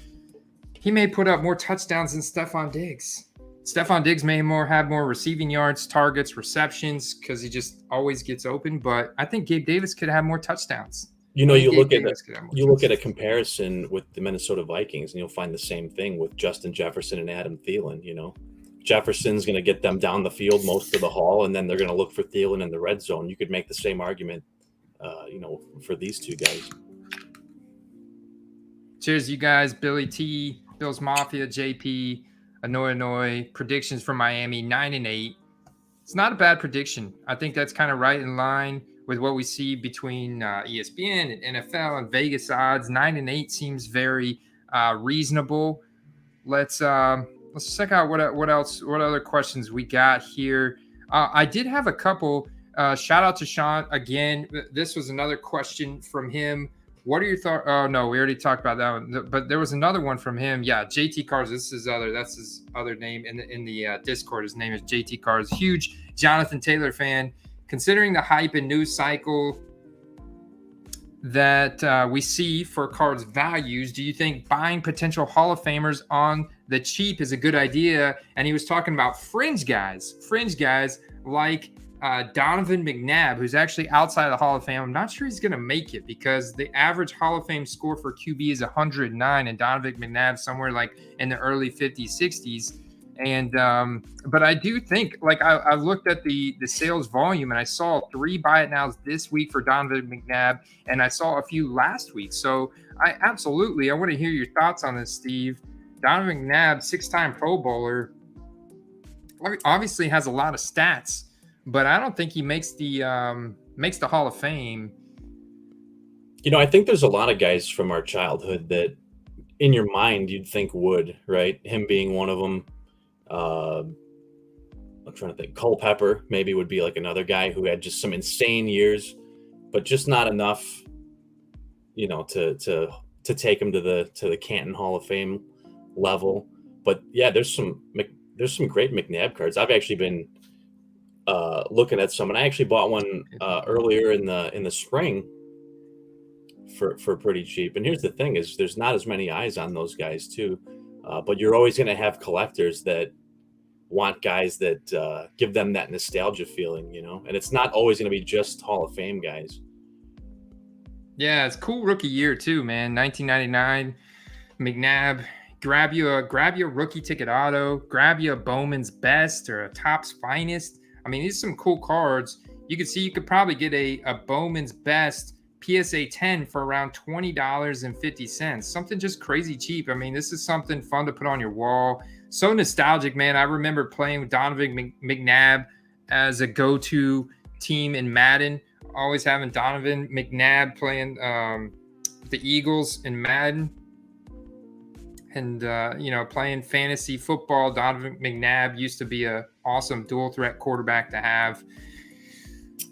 He may put up more touchdowns than Stephon Diggs. Stephon Diggs may have more receiving yards, targets, receptions, because he just always gets open. But I think Gabe Davis could have more touchdowns. You look at a comparison with the Minnesota Vikings, and you'll find the same thing with Justin Jefferson and Adam Thielen. Jefferson's going to get them down the field most of the haul, and then they're going to look for Thielen in the red zone. You could make the same argument, for these two guys. Cheers, you guys. Billy T, Bills Mafia, JP, Annoy. Predictions for Miami, 9-8. It's not a bad prediction. I think that's kind of right in line with what we see between ESPN and NFL and Vegas odds. 9-8 seems very reasonable. Let's check out what other questions we got here. I did have a couple. Shout out to Sean again. This was another question from him. What are your thoughts? Oh no, we already talked about that one. But there was another one from him. Yeah, JT Cars. That's his other name in the Discord. His name is JT Cars. Huge Jonathan Taylor fan. Considering the hype and news cycle that we see for Cards values, do you think buying potential Hall of Famers on the cheap is a good idea? And he was talking about fringe guys like Donovan McNabb, who's actually outside of the Hall of Fame. I'm not sure he's going to make it because the average Hall of Fame score for QB is 109, and Donovan McNabb somewhere like in the early 50s, 60s. And but I do think, like, I looked at the sales volume, and I saw 3 buy it nows this week for Donovan McNabb, and I saw a few last week. So I want to hear your thoughts on this, Steve. Donovan McNabb, 6-time Pro Bowler, obviously has a lot of stats, but I don't think he makes the Hall of Fame. I think there's a lot of guys from our childhood that in your mind you'd think would, right? Him being one of them. I'm trying to think. Culpepper maybe would be like another guy who had just some insane years, but just not enough, to take him to the Canton Hall of Fame level. But yeah, there's some great McNabb cards. I've actually been looking at some, and I actually bought one earlier in the spring for pretty cheap. And here's the thing: is there's not as many eyes on those guys too, but you're always going to have collectors that want guys that give them that nostalgia feeling, you know. And it's not always going to be just Hall of Fame guys. Yeah, it's cool rookie year too, man. 1999, McNabb. Grab you a rookie ticket auto. Grab you a Bowman's Best or a Topps Finest. I mean, these are some cool cards. You can see you could probably get a Bowman's Best PSA 10 for around $20.50. Something just crazy cheap. I mean, this is something fun to put on your wall. So nostalgic, man. I remember playing with Donovan McNabb as a go-to team in Madden. Always having Donovan McNabb playing the Eagles in Madden. And, playing fantasy football. Donovan McNabb used to be a awesome dual threat quarterback to have.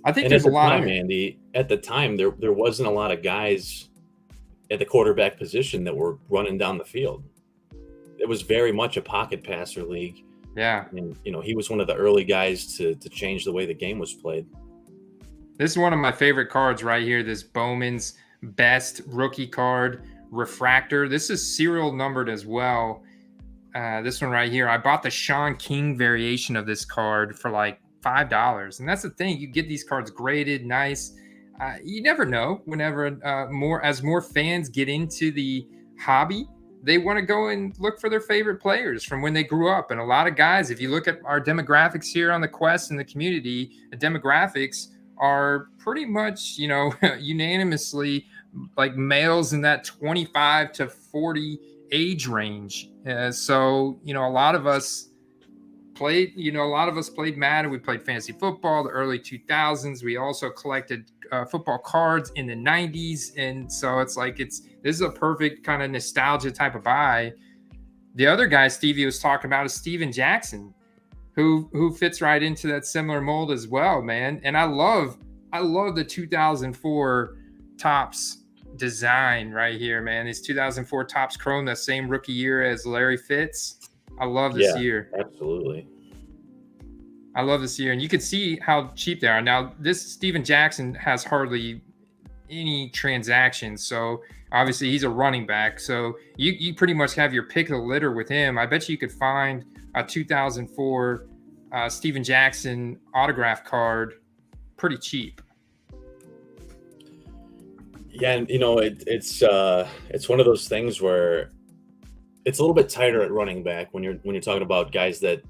I think there's a lot of Andy. At the time, there wasn't a lot of guys at the quarterback position that were running down the field. It was very much a pocket passer league. Yeah. And, he was one of the early guys to change the way the game was played. This is one of my favorite cards right here. This Bowman's Best rookie card. Refractor. This is serial numbered as well. This one right here. I bought the Sean King variation of this card for like $5. And that's the thing. You get these cards graded, nice. You never know. Whenever more fans get into the hobby, they want to go and look for their favorite players from when they grew up. And a lot of guys, if you look at our demographics here on the Quest and the community, the demographics are pretty much, unanimously like males in that 25 to 40 age range. So, a lot of us played Madden. We played fantasy football, the early 2000s. We also collected football cards in the 90s. And so it's like, this is a perfect kind of nostalgia type of buy. The other guy Stevie was talking about is Steven Jackson, who fits right into that similar mold as well, man. And I love the 2004 Topps design right here, man. It's 2004 Topps Chrome, that same rookie year as Larry Fitz. I love this year. Absolutely. I love this year. And you can see how cheap they are. Now, this Steven Jackson has hardly any transactions. So obviously he's a running back. So you pretty much have your pick of the litter with him. I bet you could find a 2004 Steven Jackson autograph card pretty cheap. Yeah, and it's one of those things where it's a little bit tighter at running back when you're talking about guys that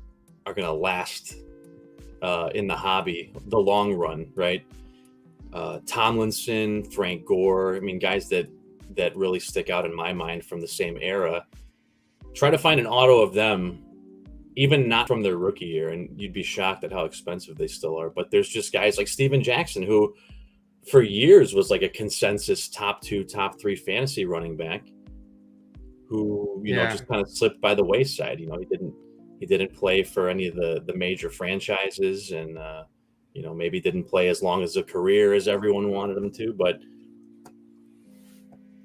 are going to last in the hobby, the long run, right? Tomlinson, Frank Gore, I mean, guys that really stick out in my mind from the same era. Try to find an auto of them, even not from their rookie year, and you'd be shocked at how expensive they still are. But there's just guys like Steven Jackson, who for years was like a consensus top 2, top 3 fantasy running back, who just kind of slipped by the wayside. He didn't play for any of the major franchises, and maybe didn't play as long as a career as everyone wanted him to. But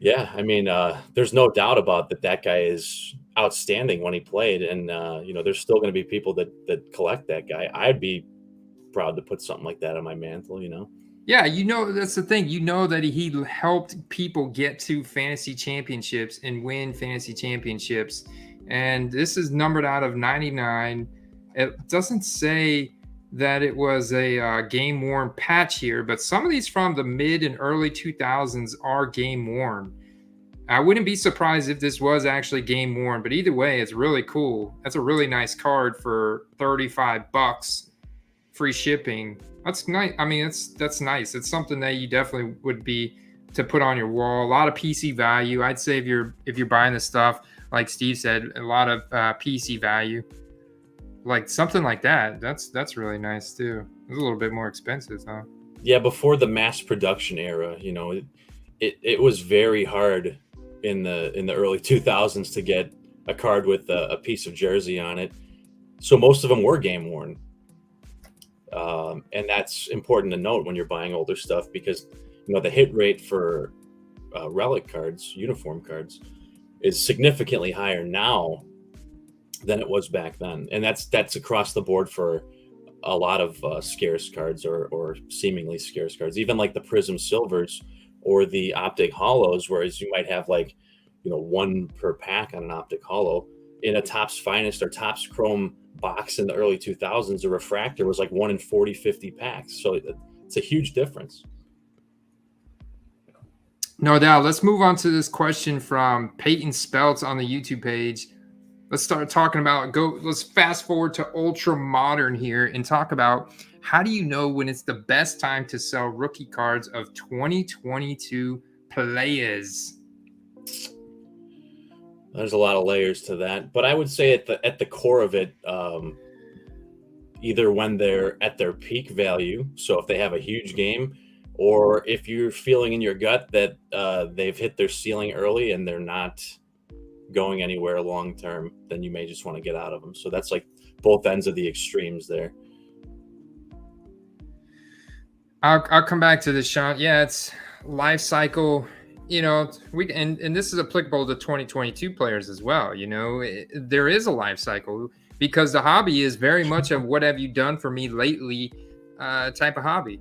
yeah, I mean, there's no doubt about that guy is outstanding when he played, and there's still going to be people that collect that guy. I'd be proud to put something like that on my mantle. Yeah, that's the thing. That he helped people get to fantasy championships and win fantasy championships. And this is numbered out of 99. It doesn't say that it was a game-worn patch here, but some of these from the mid and early 2000s are game-worn. I wouldn't be surprised if this was actually game-worn, but either way, it's really cool. That's a really nice card for $35, free shipping. That's nice. I mean, that's nice. It's something that you definitely would be to put on your wall. A lot of PC value. I'd say if you're buying this stuff, like Steve said, a lot of PC value. Like something like that. That's really nice too. It's a little bit more expensive, though. Yeah, before the mass production era, it was very hard in the early 2000s to get a card with a piece of jersey on it. So most of them were game worn. And that's important to note when you're buying older stuff, because the hit rate for relic cards, uniform cards, is significantly higher now than it was back then, and that's across the board for a lot of scarce cards or seemingly scarce cards, even like the Prism Silvers or the Optic Hollows, whereas you might have like, one per pack on an Optic Hollow. In a Topps Finest or Topps Chrome box in the early 2000s, a refractor was like 1 in 40, 50 packs. So it's a huge difference. No doubt. Let's move on to this question from Peyton Speltz on the YouTube page. Let's start talking about let's fast forward to ultra modern here and talk about how do you know when it's the best time to sell rookie cards of 2022 players? There's a lot of layers to that, but I would say at the core of it, either when they're at their peak value, so if they have a huge game, or if you're feeling in your gut that they've hit their ceiling early and they're not going anywhere long term, then you may just want to get out of them. So that's like both ends of the extremes there. I'll come back to this, Sean. Yeah, it's life cycle. And this is applicable to 2022 players as well. There is a life cycle because the hobby is very much of what have you done for me lately type of hobby.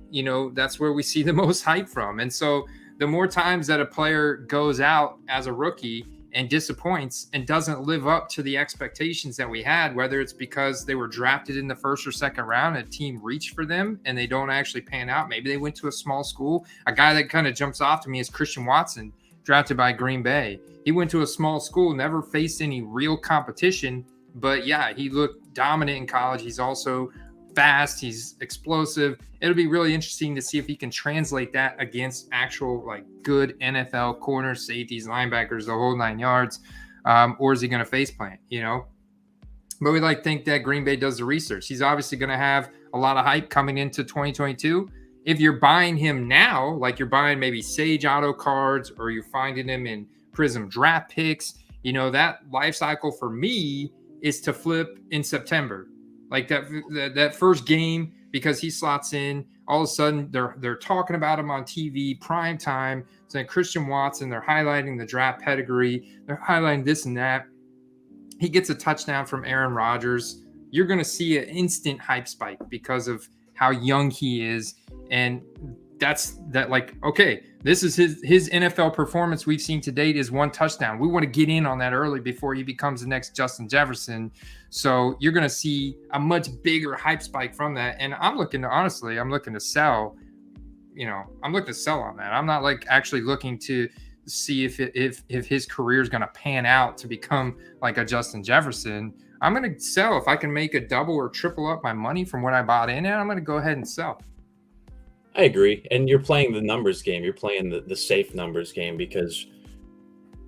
That's where we see the most hype from. And so the more times that a player goes out as a rookie and disappoints and doesn't live up to the expectations that we had, whether it's because they were drafted in the first or second round, a team reached for them and they don't actually pan out. Maybe they went to a small school. A guy that kind of jumps off to me is Christian Watson, drafted by Green Bay. He went to a small school, never faced any real competition, but yeah, he looked dominant in college. He's also fast, he's explosive. It'll be really interesting to see if he can translate that against actual like good NFL corners, safeties, linebackers, the whole 9 yards, or is he going to face plant? But we like to think that Green Bay does the research. He's obviously going to have a lot of hype coming into 2022. If you're buying him now, like you're buying maybe Sage auto cards or you're finding him in Prism draft picks, that life cycle for me is to flip in September. Like that first game, because he slots in, all of a sudden they're talking about him on TV, prime time. So then Christian Watson, they're highlighting the draft pedigree, they're highlighting this and that. He gets a touchdown from Aaron Rodgers. You're going to see an instant hype spike because of how young he is, and okay, this is his NFL performance we've seen to date is 1 touchdown. We want to get in on that early before he becomes the next Justin Jefferson. So you're going to see a much bigger hype spike from that. And I'm looking to sell. I'm looking to sell on that. I'm not like actually looking to see if his career is going to pan out to become like a Justin Jefferson. I'm going to sell if I can make a double or triple up my money from what I bought in, and I'm going to go ahead and sell. I agree. And you're playing the numbers game. You're playing the safe numbers game because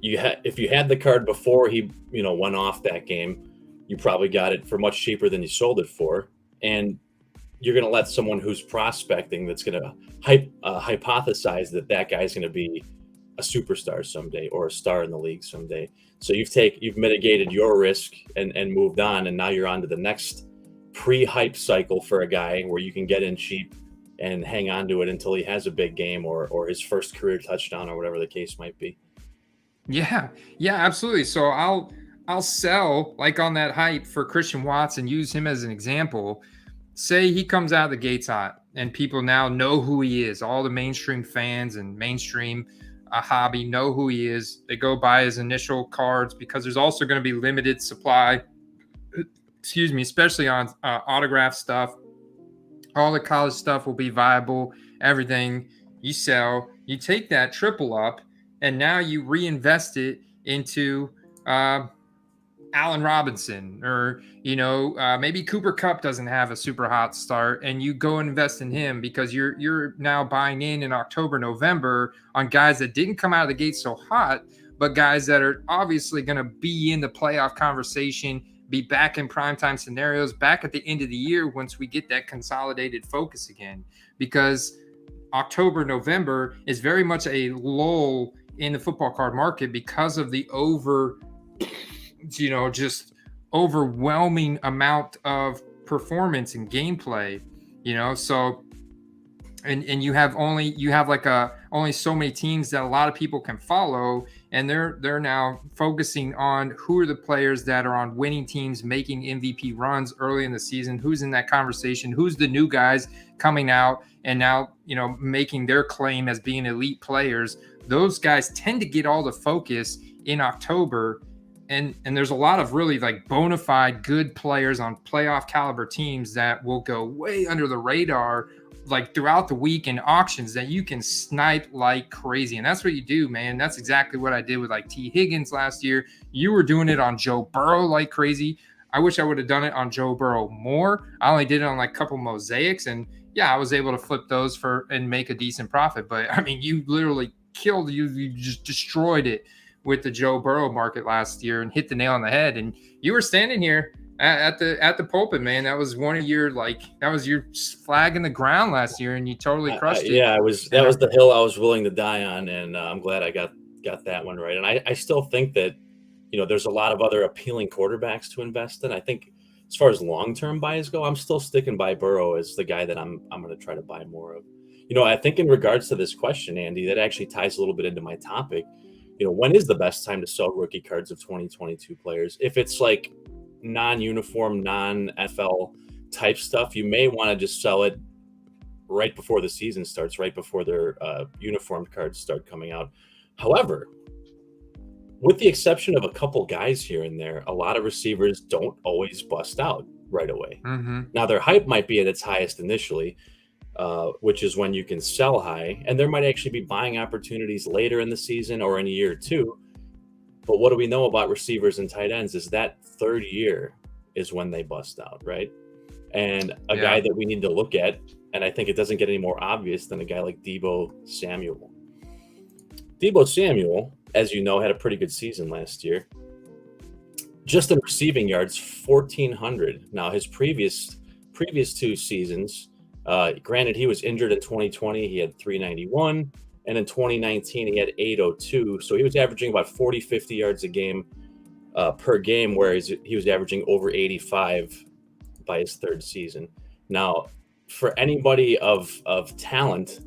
if you had the card before he, went off that game, you probably got it for much cheaper than you sold it for. And you're going to let someone who's prospecting that's going to hypothesize that guy's going to be a superstar someday or a star in the league someday. So you've mitigated your risk and moved on. And now you're on to the next pre-hype cycle for a guy where you can get in cheap and hang on to it until he has a big game or his first career touchdown or whatever the case might be. Yeah, absolutely. So I'll sell like on that hype for Christian Watson, use him as an example. Say he comes out of the gates hot and people now know who he is. All the mainstream fans and mainstream hobby know who he is. They go buy his initial cards because there's also going to be limited supply, especially on autograph stuff. All the college stuff will be viable. Everything you sell, you take that triple up, and now you reinvest it into Allen Robinson, or maybe Cooper Kupp doesn't have a super hot start, and you go and invest in him because you're now buying in October, November on guys that didn't come out of the gate so hot, but guys that are obviously going to be in the playoff conversation, be back in primetime scenarios, back at the end of the year once we get that consolidated focus again. Because October, November is very much a lull in the football card market because of the just overwhelming amount of performance and gameplay, so and you have like only so many teams that a lot of people can follow, and they're now focusing on who are the players that are on winning teams making MVP runs early in the season, who's in that conversation, who's the new guys coming out and now making their claim as being elite players. Those guys tend to get all the focus in October, and there's a lot of really like bona fide good players on playoff caliber teams that will go way under the radar like throughout the week in auctions that you can snipe like crazy. And that's what you do, man. That's exactly what I did with like T. Higgins last year. You were doing it on Joe Burrow like crazy. I wish I would have done it on Joe Burrow more. I only did it on like a couple mosaics, and yeah, I was able to flip those and make a decent profit. But I mean, you literally you just destroyed it with the Joe Burrow market last year and hit the nail on the head. And you were standing here at the pulpit, man. That was one of your that was your flag in the ground last year, and you totally crushed it. Yeah, that was the hill I was willing to die on, and I'm glad I got that one right. And I still think that there's a lot of other appealing quarterbacks to invest in. I think as far as long-term buys go, I'm still sticking by Burrow as the guy that I'm going to try to buy more of. I think in regards to this question, Andy, that actually ties a little bit into my topic. When is the best time to sell rookie cards of 2022 players? If it's like non-uniform, non-NFL type stuff, you may want to just sell it right before the season starts, right before their uniformed cards start coming out. However, with the exception of a couple guys here and there, a lot of receivers don't always bust out right away. Mm-hmm. Now, their hype might be at its highest initially, which is when you can sell high, and there might actually be buying opportunities later in the season or in a year or two. But what do we know about receivers and tight ends is that third year is when they bust out, right? And a guy that we need to look at, and I think it doesn't get any more obvious than a guy like Deebo Samuel. Deebo Samuel, as you know, had a pretty good season last year. Just in receiving yards, 1,400. Now, his previous two seasons, granted, he was injured in 2020. He had 391. And in 2019, he had 802. So he was averaging about 40, 50 yards a game per game, whereas he was averaging over 85 by his third season. Now, for anybody of talent,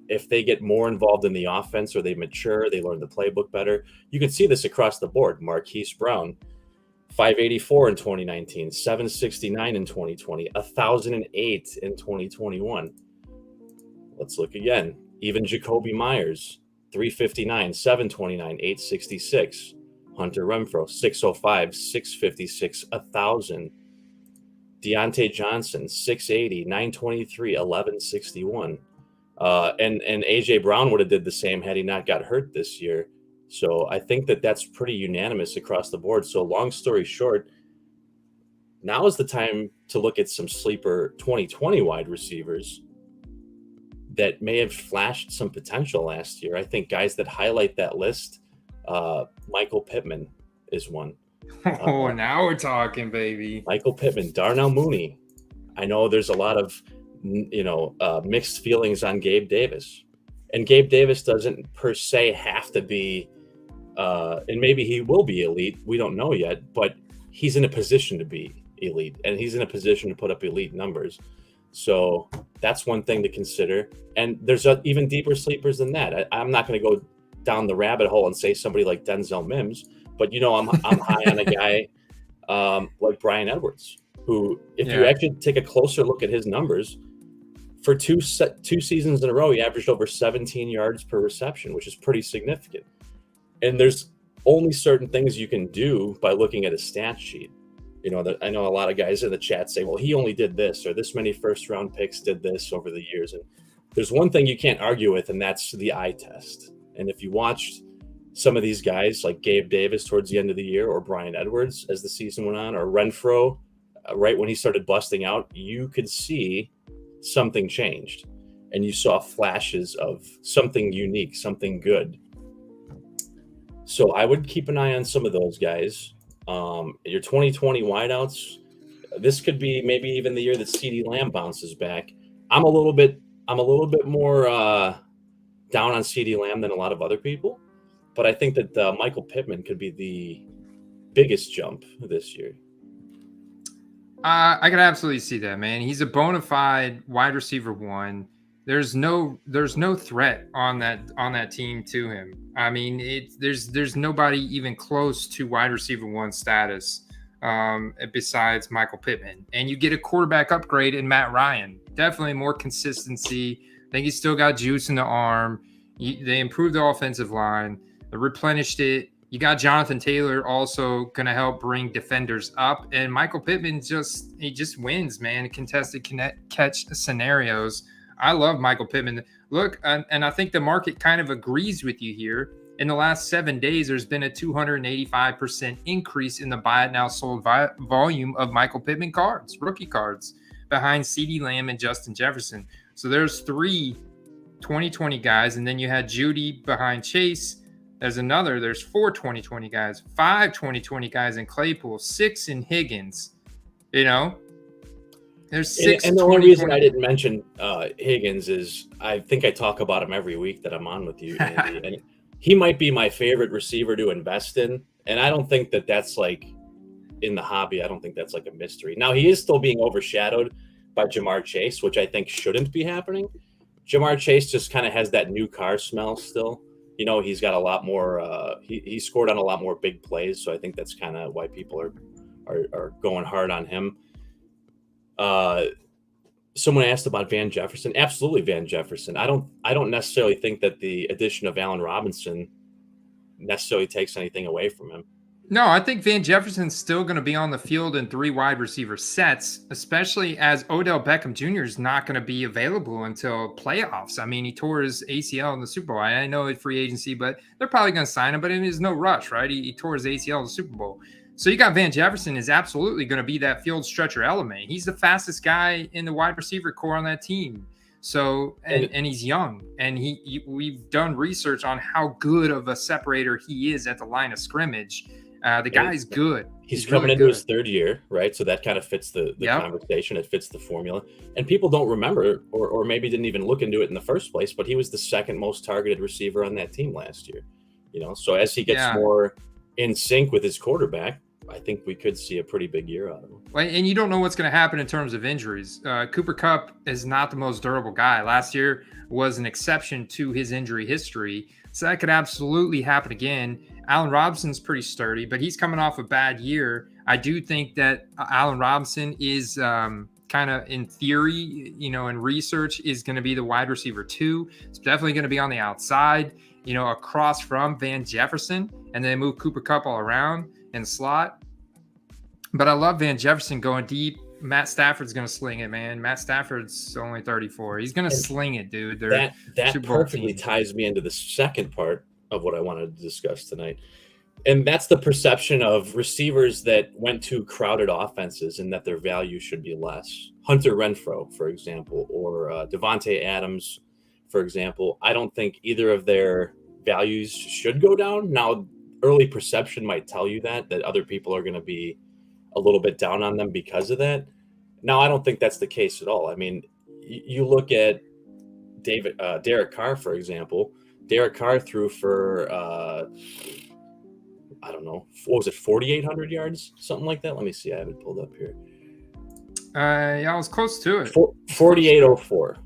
if they get more involved in the offense or they mature, they learn the playbook better. You can see this across the board. Marquise Brown, 584 in 2019, 769 in 2020, 1,008 in 2021. Let's look again. Even Jacoby Myers, 359, 729, 866. Hunter Renfrow, 605, 656, 1,000. Deontay Johnson, 680, 923, 1161. And AJ Brown would have did the same had he not got hurt this year. So I think that's pretty unanimous across the board. So long story short, now is the time to look at some sleeper 2020 wide receivers that may have flashed some potential last year. I think guys that highlight that list, Michael Pittman is one. Now we're talking, baby. Michael Pittman, Darnell Mooney. I know there's a lot of mixed feelings on Gabe Davis, and Gabe Davis doesn't per se have to be, and maybe he will be elite. We don't know yet, but he's in a position to be elite, and he's in a position to put up elite numbers. So that's one thing to consider. And there's even deeper sleepers than that. I'm not going to go down the rabbit hole and say somebody like Denzel Mims, but I'm high on a guy like Brian Edwards, who, if you actually take a closer look at his numbers, for two seasons in a row, he averaged over 17 yards per reception, which is pretty significant. And there's only certain things you can do by looking at a stat sheet. I know a lot of guys in the chat say, well, he only did this, or this many first round picks did this over the years. And there's one thing you can't argue with, and that's the eye test. And if you watched some of these guys like Gabe Davis towards the end of the year, or Brian Edwards as the season went on, or Renfrow, right when he started busting out, you could see something changed. And you saw flashes of something unique, something good. So I would keep an eye on some of those guys. Your 2020 wideouts, this could be maybe even the year that CeeDee Lamb bounces back. I'm a little bit more down on CeeDee Lamb than a lot of other people, but I think that Michael Pittman could be the biggest jump this year. I can absolutely see that, man. He's a bona fide wide receiver one. there's no threat on that team to him. I mean, there's nobody even close to wide receiver 1 status besides Michael Pittman. And you get a quarterback upgrade in Matt Ryan. Definitely more consistency. I think he's still got juice in the arm. They improved the offensive line. They replenished it. You got Jonathan Taylor also going to help bring defenders up. And Michael Pittman just wins, man, in contested catch scenarios. I love Michael Pittman. Look, and I think the market kind of agrees with you here. In the last 7 days, there's been a 285% increase in the buy it now sold volume of Michael Pittman cards, rookie cards, behind CeeDee Lamb and Justin Jefferson. So there's 3 2020 guys, and then you had Jeudy behind Chase. There's 4 2020 guys, 5 2020 guys in Claypool, 6 in Higgins. You know, there's 6. And the only reason I didn't mention Higgins is I think I talk about him every week that I'm on with you, Andy. And he might be my favorite receiver to invest in. And I don't think that that's like in the hobby. I don't think that's like a mystery. Now, he is still being overshadowed by Jamar Chase, which I think shouldn't be happening. Jamar Chase just kind of has that new car smell still. You know, he's got a lot more. He scored on a lot more big plays, so I think that's kind of why people are going hard on him. Someone asked about Van Jefferson. Absolutely, Van Jefferson. I don't necessarily think that the addition of Allen Robinson necessarily takes anything away from him. No, I think Van Jefferson's still going to be on the field in 3 wide receiver sets, especially as Odell Beckham Jr. is not going to be available until playoffs. I mean, he tore his ACL in the Super Bowl. I know it's free agency, but they're probably going to sign him, but it is no rush, right? He tore his ACL in the Super Bowl. So you got Van Jefferson is absolutely going to be that field stretcher element. He's the fastest guy in the wide receiver core on that team. So, and he's young, and we've done research on how good of a separator he is at the line of scrimmage. The guy's good. He's coming really into his 3rd year, right? So that kind of fits the conversation. It fits the formula. And people don't remember, or maybe didn't even look into it in the first place, but he was the 2nd most targeted receiver on that team last year. You know, so as he gets more in sync with his quarterback, I think we could see a pretty big year out of him. And you don't know what's going to happen in terms of injuries. Cooper Kupp is not the most durable guy. Last year was an exception to his injury history. So that could absolutely happen again. Allen Robinson's pretty sturdy, but he's coming off a bad year. I do think that Allen Robinson is kind of in theory, you know, in research is going to be the wide receiver 2. It's definitely going to be on the outside, you know, across from Van Jefferson, and then move Cooper Kupp all around in the slot. But I love Van Jefferson going deep. Matt Stafford's going to sling it, man. Matt Stafford's only 34. He's going to sling it, dude. That perfectly ties me into the second part of what I wanted to discuss tonight. And that's the perception of receivers that went to crowded offenses and that their value should be less. Hunter Renfrow, for example, or Devontae Adams, for example. I don't think either of their values should go down. Now, early perception might tell you that other people are going to be a little bit down on them because of that. Now, I don't think that's the case at all. I mean, you look at Derek Carr, for example. Derek Carr threw for, I don't know, what was it, 4,800 yards? Something like that? Let me see. I have it pulled up here. Yeah, I was close to it. 4,804.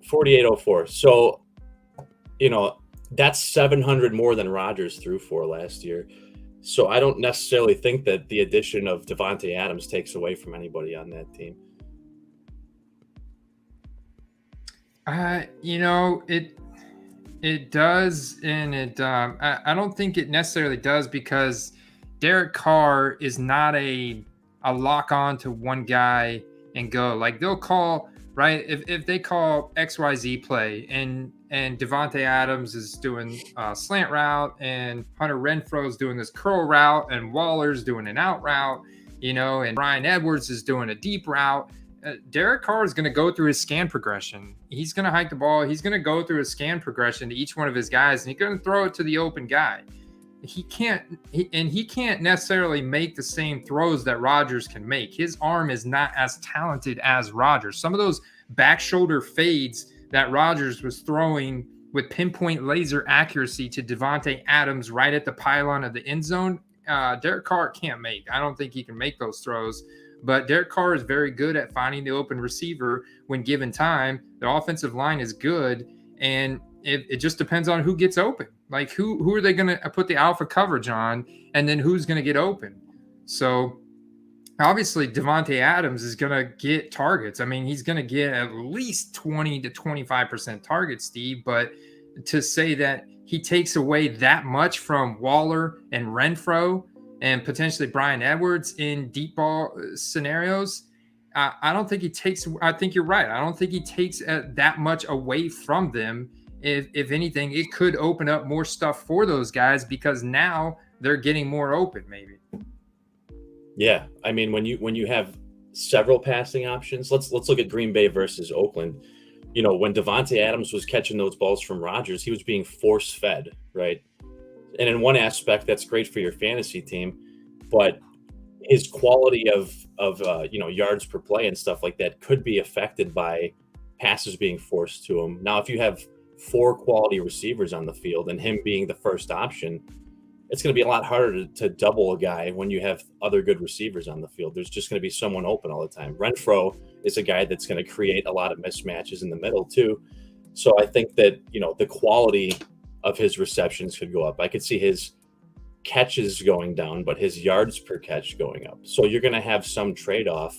4,804. So, you know, that's 700 more than Rodgers threw for last year. So I don't necessarily think that the addition of Devontae Adams takes away from anybody on that team. You know, it does, and I don't think it necessarily does, because Derek Carr is not a lock on to one guy and go. Like, they'll call, right? If they call XYZ play and Devontae Adams is doing a slant route and Hunter Renfrow is doing this curl route and Waller's doing an out route, you know, and Bryan Edwards is doing a deep route, Derek Carr is going to go through his scan progression. He's going to hike the ball. He's going to go through his scan progression to each one of his guys, and he's going to throw it to the open guy. He can't necessarily make the same throws that Rodgers can make. His arm is not as talented as Rodgers. Some of those back shoulder fades that Rodgers was throwing with pinpoint laser accuracy to Devontae Adams right at the pylon of the end zone, Derek Carr can't make. I don't think he can make those throws. But Derek Carr is very good at finding the open receiver when given time. The offensive line is good, and it just depends on who gets open. Like who are they going to put the alpha coverage on, and then who's going to get open. So obviously Devontae Adams is going to get targets. I mean, he's going to get at least 20 to 25% targets, Steve. But to say that he takes away that much from Waller and Renfro and potentially Bryan Edwards in deep ball scenarios, I don't think he takes. I think you're right. I don't think he takes that much away from them. If anything, it could open up more stuff for those guys because now they're getting more open, maybe. Yeah, I mean, when you have several passing options, let's look at Green Bay versus Oakland. You know, when Devontae Adams was catching those balls from Rodgers, he was being force-fed, right? And in one aspect, that's great for your fantasy team, but his quality of yards per play and stuff like that could be affected by passes being forced to him. Now, if you have 4 quality receivers on the field and him being the first option, it's going to be a lot harder to double a guy when you have other good receivers on the field. There's just going to be someone open all the time. Renfro is a guy that's going to create a lot of mismatches in the middle too. So I think that, the quality of his receptions could go up. I could see his catches going down, but his yards per catch going up. So you're going to have some trade-off,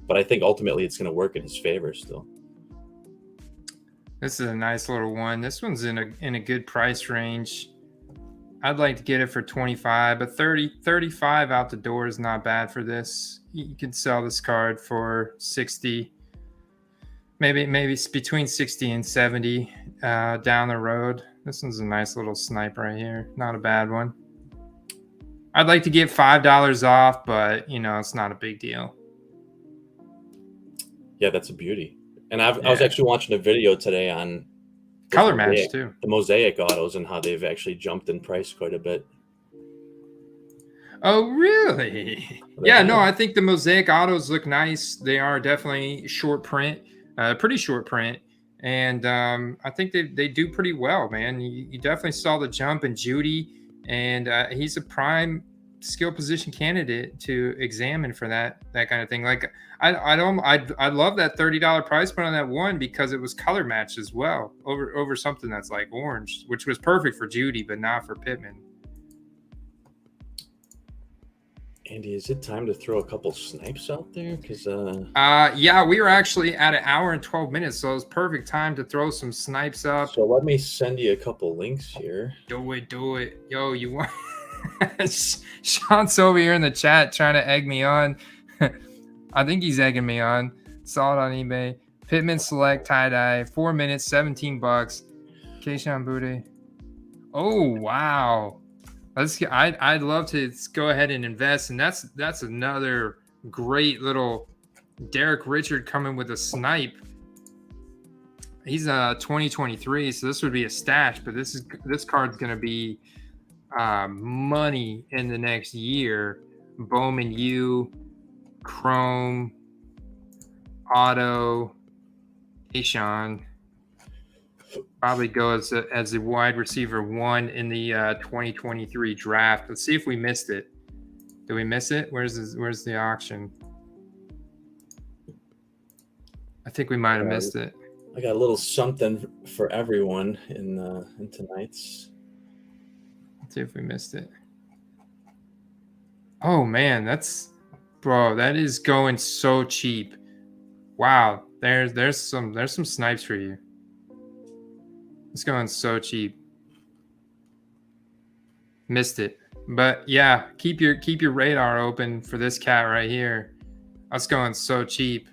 but I think ultimately it's going to work in his favor still. This is a nice little one. This one's in a good price range. I'd like to get it for 25, but 35 out the door is not bad for this. You could sell this card for 60, maybe between 60 and 70 down the road. This one's a nice little snipe right here. Not a bad one. I'd like to get $5 off, but it's not a big deal. Yeah, that's a beauty. And I was actually watching a video today on color match too. The mosaic autos and how they've actually jumped in price quite a bit. Oh, really? Yeah, no, I think the mosaic autos look nice. They are definitely short print, pretty short print. And I think they do pretty well, man. You definitely saw the jump in Jeudy, and he's a prime skill position candidate to examine for that kind of thing. Like I love that $30 price point on that one because it was color matched as well over something that's like orange, which was perfect for Jeudy, but not for Pittman. Andy, is it time to throw a couple snipes out there? Because yeah, we were actually at 1 hour and 12 minutes, so it's perfect time to throw some snipes up. So let me send you a couple links here. Do it. Yo, you want Sean's over here in the chat trying to egg me on. I think he's egging me on. Saw it on eBay. Pittman Select tie-dye, 4 minutes, $17. Keyshawn Boutte. Oh, wow. I'd love to go ahead and invest, and that's another great little Derek Richard coming with a snipe. He's 2023, so this would be a stash, but this card's going to be money in the next year. Bowman U, Chrome, Auto, Keyshawn. Probably go as a wide receiver 1 in the 2023 draft. Let's see if we missed it. Did we miss it? Where's the auction? I think we might have missed it. I got a little something for everyone in tonight's. Let's see if we missed it. Oh man, that is going so cheap. Wow, there's some snipes for you. It's going so cheap. Missed it. But yeah, keep your radar open for this cat right here. That's going so cheap.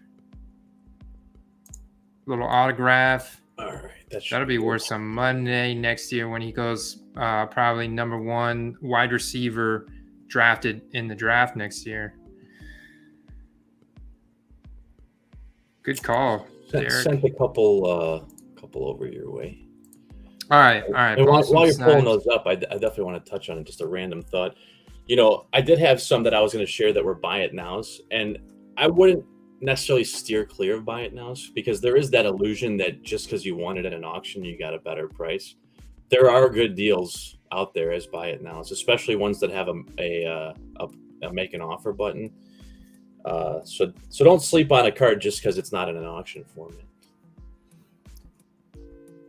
Little autograph. All right. That'll be worth some money next year when he goes probably number 1 wide receiver drafted in the draft next year. Good call, Derek. Sent a couple over your way. All right. And while you're pulling those up, I definitely want to touch on just a random thought. I did have some that I was going to share that were buy it nows, and I wouldn't necessarily steer clear of buy it nows because there is that illusion that just because you won it at an auction, you got a better price. There are good deals out there as buy it nows, especially ones that have a make an offer button. So don't sleep on a card just because it's not in an auction format.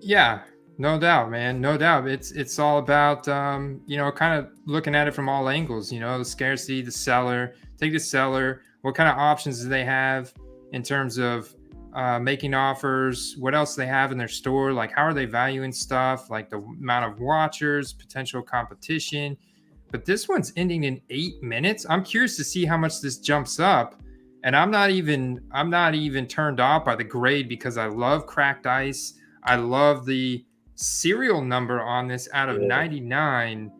Yeah, no doubt, man. No doubt. It's all about you know, kind of looking at it from all angles, you know, the scarcity, the seller, take the seller, what kind of options do they have in terms of making offers, what else they have in their store, like how are they valuing stuff, like the amount of watchers, potential competition. But this one's ending in 8 minutes. I'm curious to see how much this jumps up. And I'm not even turned off by the grade because I love cracked ice. I love the serial number on this out of 99.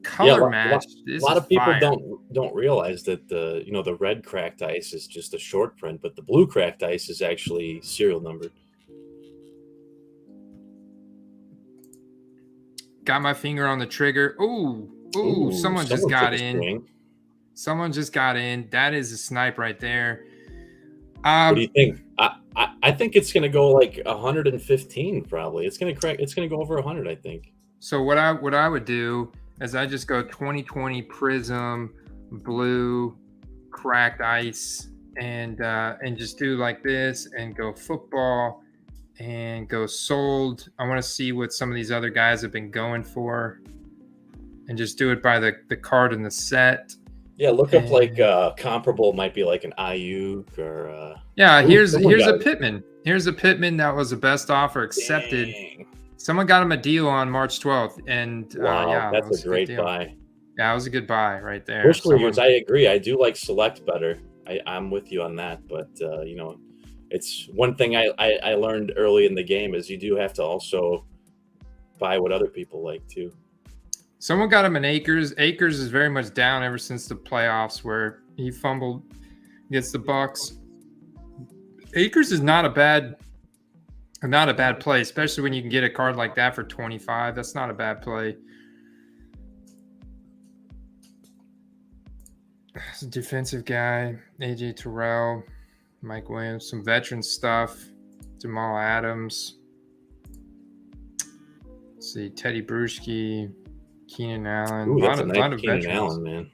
Color match. A lot of people don't realize that the red cracked ice is just a short print, but the blue cracked ice is actually serial numbered. Got my finger on the trigger. Ooh, someone just got in. Swing. Someone just got in. That is a snipe right there. What do you think? I think it's gonna go like 115 probably. It's gonna go over 100, I think. So what I would do is I just go 2020 Prism, blue, cracked ice, and just do like this and go football and go sold. I want to see what some of these other guys have been going for and just do it by the card in the set. Yeah, look up like comparable might be like an Ayuk or here's a Pittman. Here's a Pittman that was the best offer accepted. Dang. Someone got him a deal on March 12th, and wow, that's a great buy. Yeah, it was a good buy right there. Bush Leaguers, I agree. I do like Select better. I'm with you on that, but it's one thing I learned early in the game is you do have to also buy what other people like too. Someone got him an Akers. Akers is very much down ever since the playoffs where he fumbled against the Bucks. Akers is not a bad play, especially when you can get a card like that for 25. That's not a bad play. It's a defensive guy, AJ Terrell, Mike Williams, some veteran stuff, Jamal Adams. Let's see, Teddy Bruschi, Keenan Allen. Ooh, a lot of Keenan Allen, man.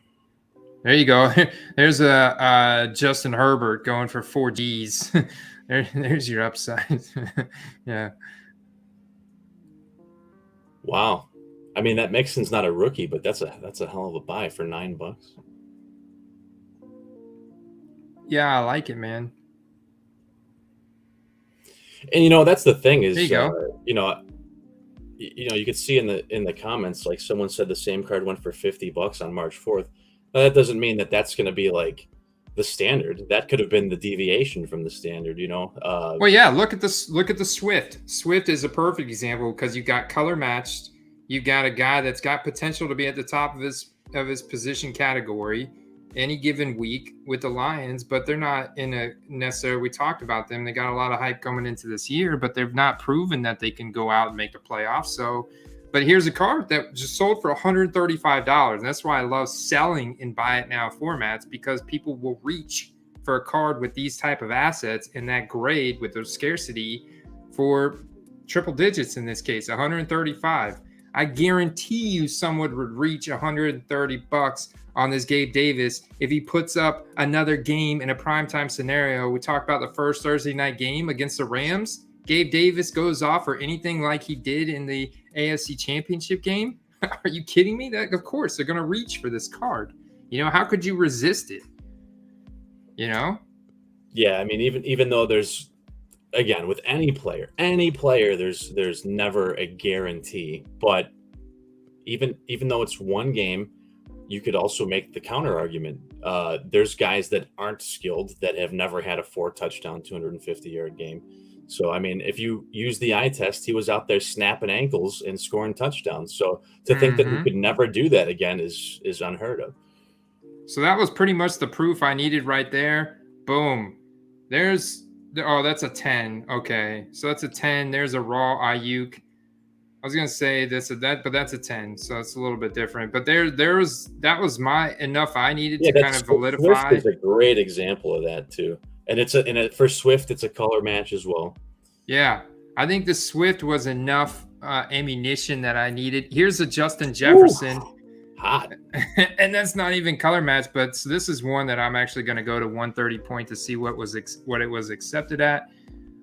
There you go. There's a Justin Herbert going for 4 Ds. There's your upside. Yeah. Wow. I mean, that Mixon's not a rookie, but that's a hell of a buy for $9. Yeah, I like it, man. And that's the thing is, there you go. You could see in the comments, like someone said the same card went for $50 on March 4th. Now, that doesn't mean that that's going to be like the standard. That could have been the deviation from the standard, Well, yeah, look at this. Look at the Swift. Swift is a perfect example because you got color matched. You got a guy that's got potential to be at the top of his position category any given week with the Lions, but they're not in a necessarily. We talked about them. They got a lot of hype coming into this year, but they've not proven that they can go out and make the playoffs. So, but here's a card that just sold for $135. And that's why I love selling in buy it now formats, because people will reach for a card with these type of assets in that grade with their scarcity for triple digits. In this case, 135. I guarantee you someone would reach $130 on this Gabe Davis if he puts up another game in a primetime scenario. We talked about the first Thursday night game against the Rams. Gabe Davis goes off for anything like he did in the AFC Championship game. Are you kidding me? That, of course, they're going to reach for this card. How could you resist it? Yeah, I mean, even though there's, again, with any player, there's never a guarantee. But even though it's one game, you could also make the counter argument. There's guys that aren't skilled that have never had a 4-touchdown, 250-yard game. So, I mean, if you use the eye test, he was out there snapping ankles and scoring touchdowns. So to think that he could never do that again is unheard of. So that was pretty much the proof I needed right there. Boom. That's a 10. Okay. So that's a 10. There's a raw Ayuk. I was going to say this or that, but that's a 10. So it's a little bit different. But that was my enough I needed to kind of validify. Swift is a great example of that too. And for Swift, it's a color match as well. Yeah. I think the Swift was enough ammunition that I needed. Here's a Justin Jefferson. Ooh. hot. And that's not even color match, but so this is one that I'm actually going to go to 130 point to see what it was accepted at.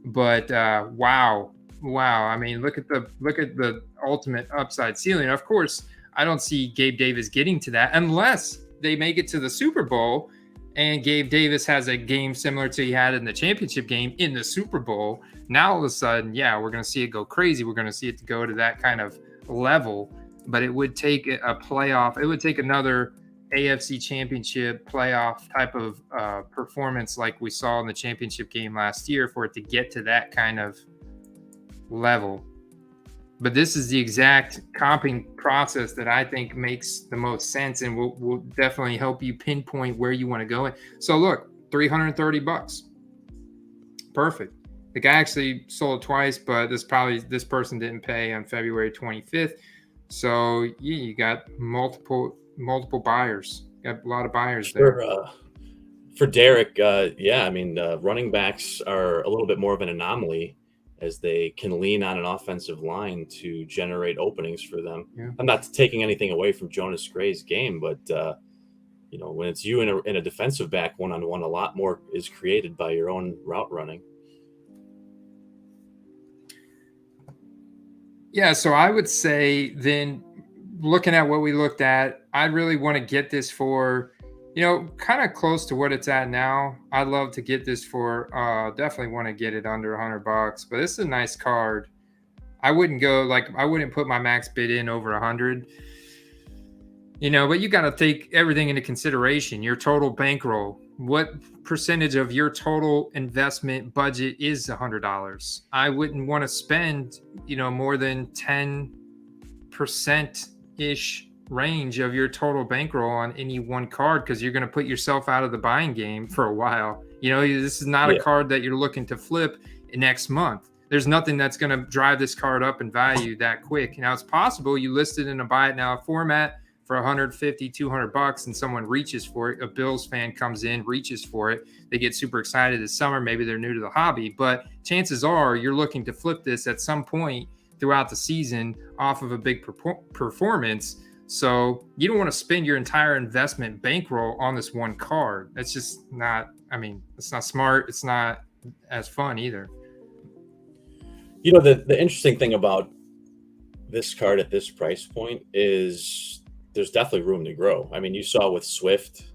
But wow. I mean, look at the ultimate upside ceiling. Of course, I don't see Gabe Davis getting to that unless they make it to the Super Bowl and Gabe Davis has a game similar to he had in the championship game in the Super Bowl. Now all of a sudden, yeah, we're going to see it go crazy. We're going to see it go to that kind of level. But it would take a playoff. It would take another AFC championship playoff type of performance like we saw in the championship game last year for it to get to that kind of level. But this is the exact comping process that I think makes the most sense and will definitely help you pinpoint where you want to go in. So look, $330. Perfect. The guy actually sold twice, but this person didn't pay on February 25th. So yeah, you got multiple buyers. Got a lot of buyers there. For Derek, yeah, I mean, running backs are a little bit more of an anomaly as they can lean on an offensive line to generate openings for them. Yeah. I'm not taking anything away from Jonas Gray's game, but when it's you in a defensive back one-on-one, a lot more is created by your own route running. Yeah, so I would say then looking at what we looked at, I really want to get this for, kind of close to what it's at now. I'd love to get this for, definitely want to get it under $100, but this is a nice card. I wouldn't put my max bid in over 100, but you got to take everything into consideration. Your total bankroll, what percentage of your total investment budget is $100? I wouldn't want to spend, more than 10% ish range of your total bankroll on any one card because you're going to put yourself out of the buying game for a while. This is not a card that you're looking to flip next month. There's nothing that's going to drive this card up in value that quick. Now, it's possible you list it in a buy it now format for $150, $200 and someone reaches for it. A Bills fan comes in, reaches for it. They get super excited this summer. Maybe they're new to the hobby, but chances are you're looking to flip this at some point throughout the season off of a big performance. So you don't want to spend your entire investment bankroll on this one card. That's just not, it's not smart. It's not as fun either. The interesting thing about this card at this price point is there's definitely room to grow. I mean, you saw with Swift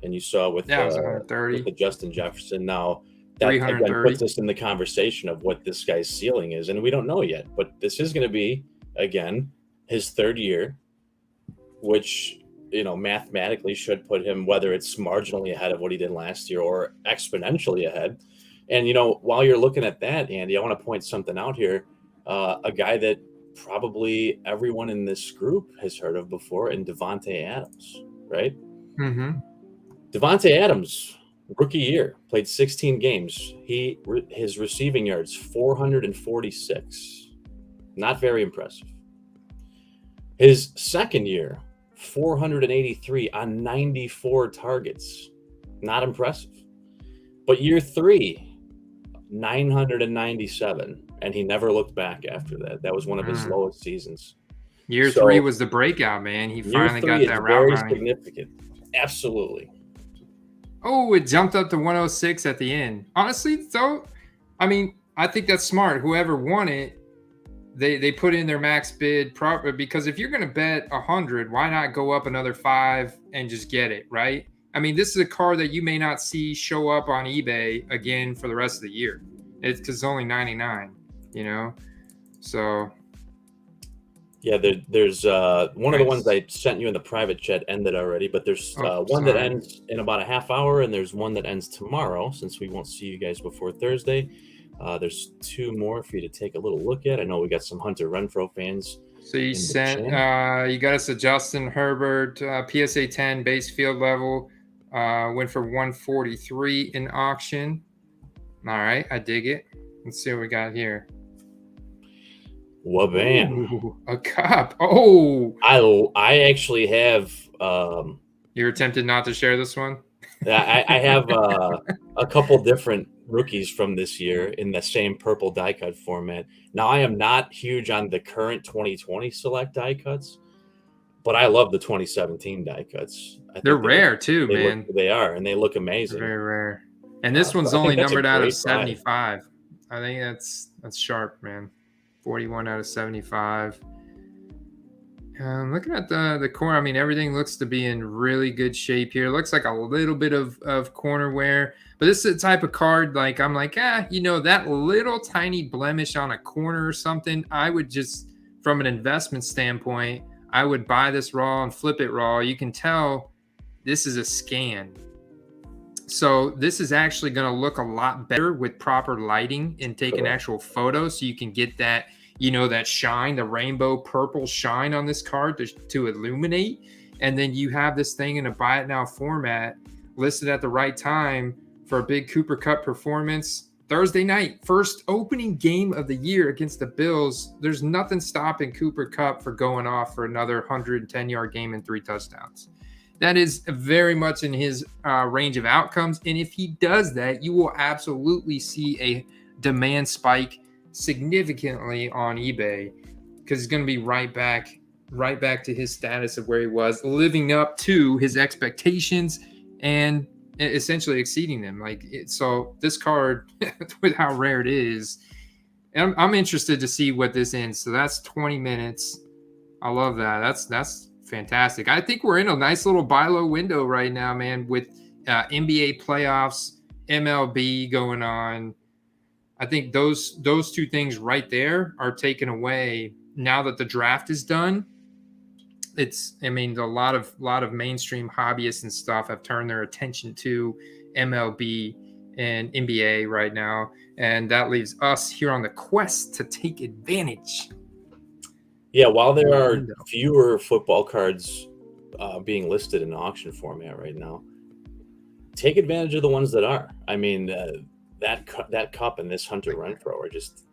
and you saw with, it was 130. with the Justin Jefferson. Now that again puts us in the conversation of what this guy's ceiling is. And we don't know yet, but this is going to be, again, his third year, which, mathematically should put him, whether it's marginally ahead of what he did last year or exponentially ahead. And, while you're looking at that, Andy, I want to point something out here. A guy that probably everyone in this group has heard of before, and Davante Adams, right? Mm-hmm. Davante Adams, rookie year, played 16 games. His receiving yards, 446. Not very impressive. His second year, 483 on 94 targets. Not impressive. But year 3, 997. And he never looked back after that. That was one of his lowest seasons. Year 3 was the breakout, man. He finally got that route running. Significant. Absolutely. Oh, it jumped up to 106 at the end. Honestly, though, I think that's smart. Whoever won it, they put in their max bid proper, because if you're going to bet 100, why not go up another 5 and just get it, right? This is a card that you may not see show up on eBay again for the rest of the year. It's because it's only 99, so. Yeah, there's one of the ones I sent you in the private chat ended already, but there's one that ends in about a half hour, and there's one that ends tomorrow, since we won't see you guys before Thursday. There's 2 more for you to take a little look at. I know we got some Hunter Renfro fans. So you sent, you got us a Justin Herbert PSA 10 base field level, went for 143 in auction. All right, I dig it. Let's see what we got here. Wabam. Ooh, a cup. Oh, I actually have. You're tempted not to share this one? I have a couple different rookies from this year in the same purple die cut format. Now, I am not huge on the current 2020 select die cuts, But I love the 2017 die cuts. I think They're rare too, man. They are, and they look amazing. They're very rare. And this one's so only numbered out of buy. 75. I think that's sharp, man. 41 out of 75. Looking at the corner, I mean, everything looks to be in really good shape here. Looks like a little bit of corner wear, but this is the type of card, like, I'm like, that little tiny blemish on a corner or something, I would just, from an investment standpoint, I would buy this raw and flip it raw. You can tell this is a scan. So this is actually going to look a lot better with proper lighting and take an actual photo, so you can get that, that shine, the rainbow purple shine on this card to illuminate. And then you have this thing in a buy it now format listed at the right time for a big Cooper Cup performance. Thursday night, first opening game of the year against the Bills. There's nothing stopping Cooper Cup for going off for another 110-yard game and 3 touchdowns. That is very much in his range of outcomes. And if he does that, you will absolutely see a demand spike significantly on eBay, because it's going to be right back to his status of where he was, living up to his expectations and essentially exceeding them. So this card, with how rare it is, I'm interested to see what this ends. So that's 20 minutes. I love that. That's fantastic. I think we're in a nice little buy low window right now, man, with NBA playoffs, MLB going on. I think those 2 things right there are taken away now that the draft is done. A lot of mainstream hobbyists and stuff have turned their attention to MLB and NBA right now, and that leaves us here on the quest to take advantage. Yeah, while there are fewer football cards being listed in auction format right now, take advantage of the ones that are. I mean, that cup and this Hunter Renfrow are just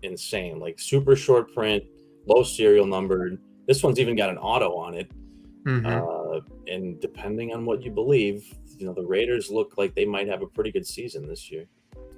insane. Like, super short print, low serial numbered. This one's even got an auto on it. And depending on what you believe, the Raiders look like they might have a pretty good season this year.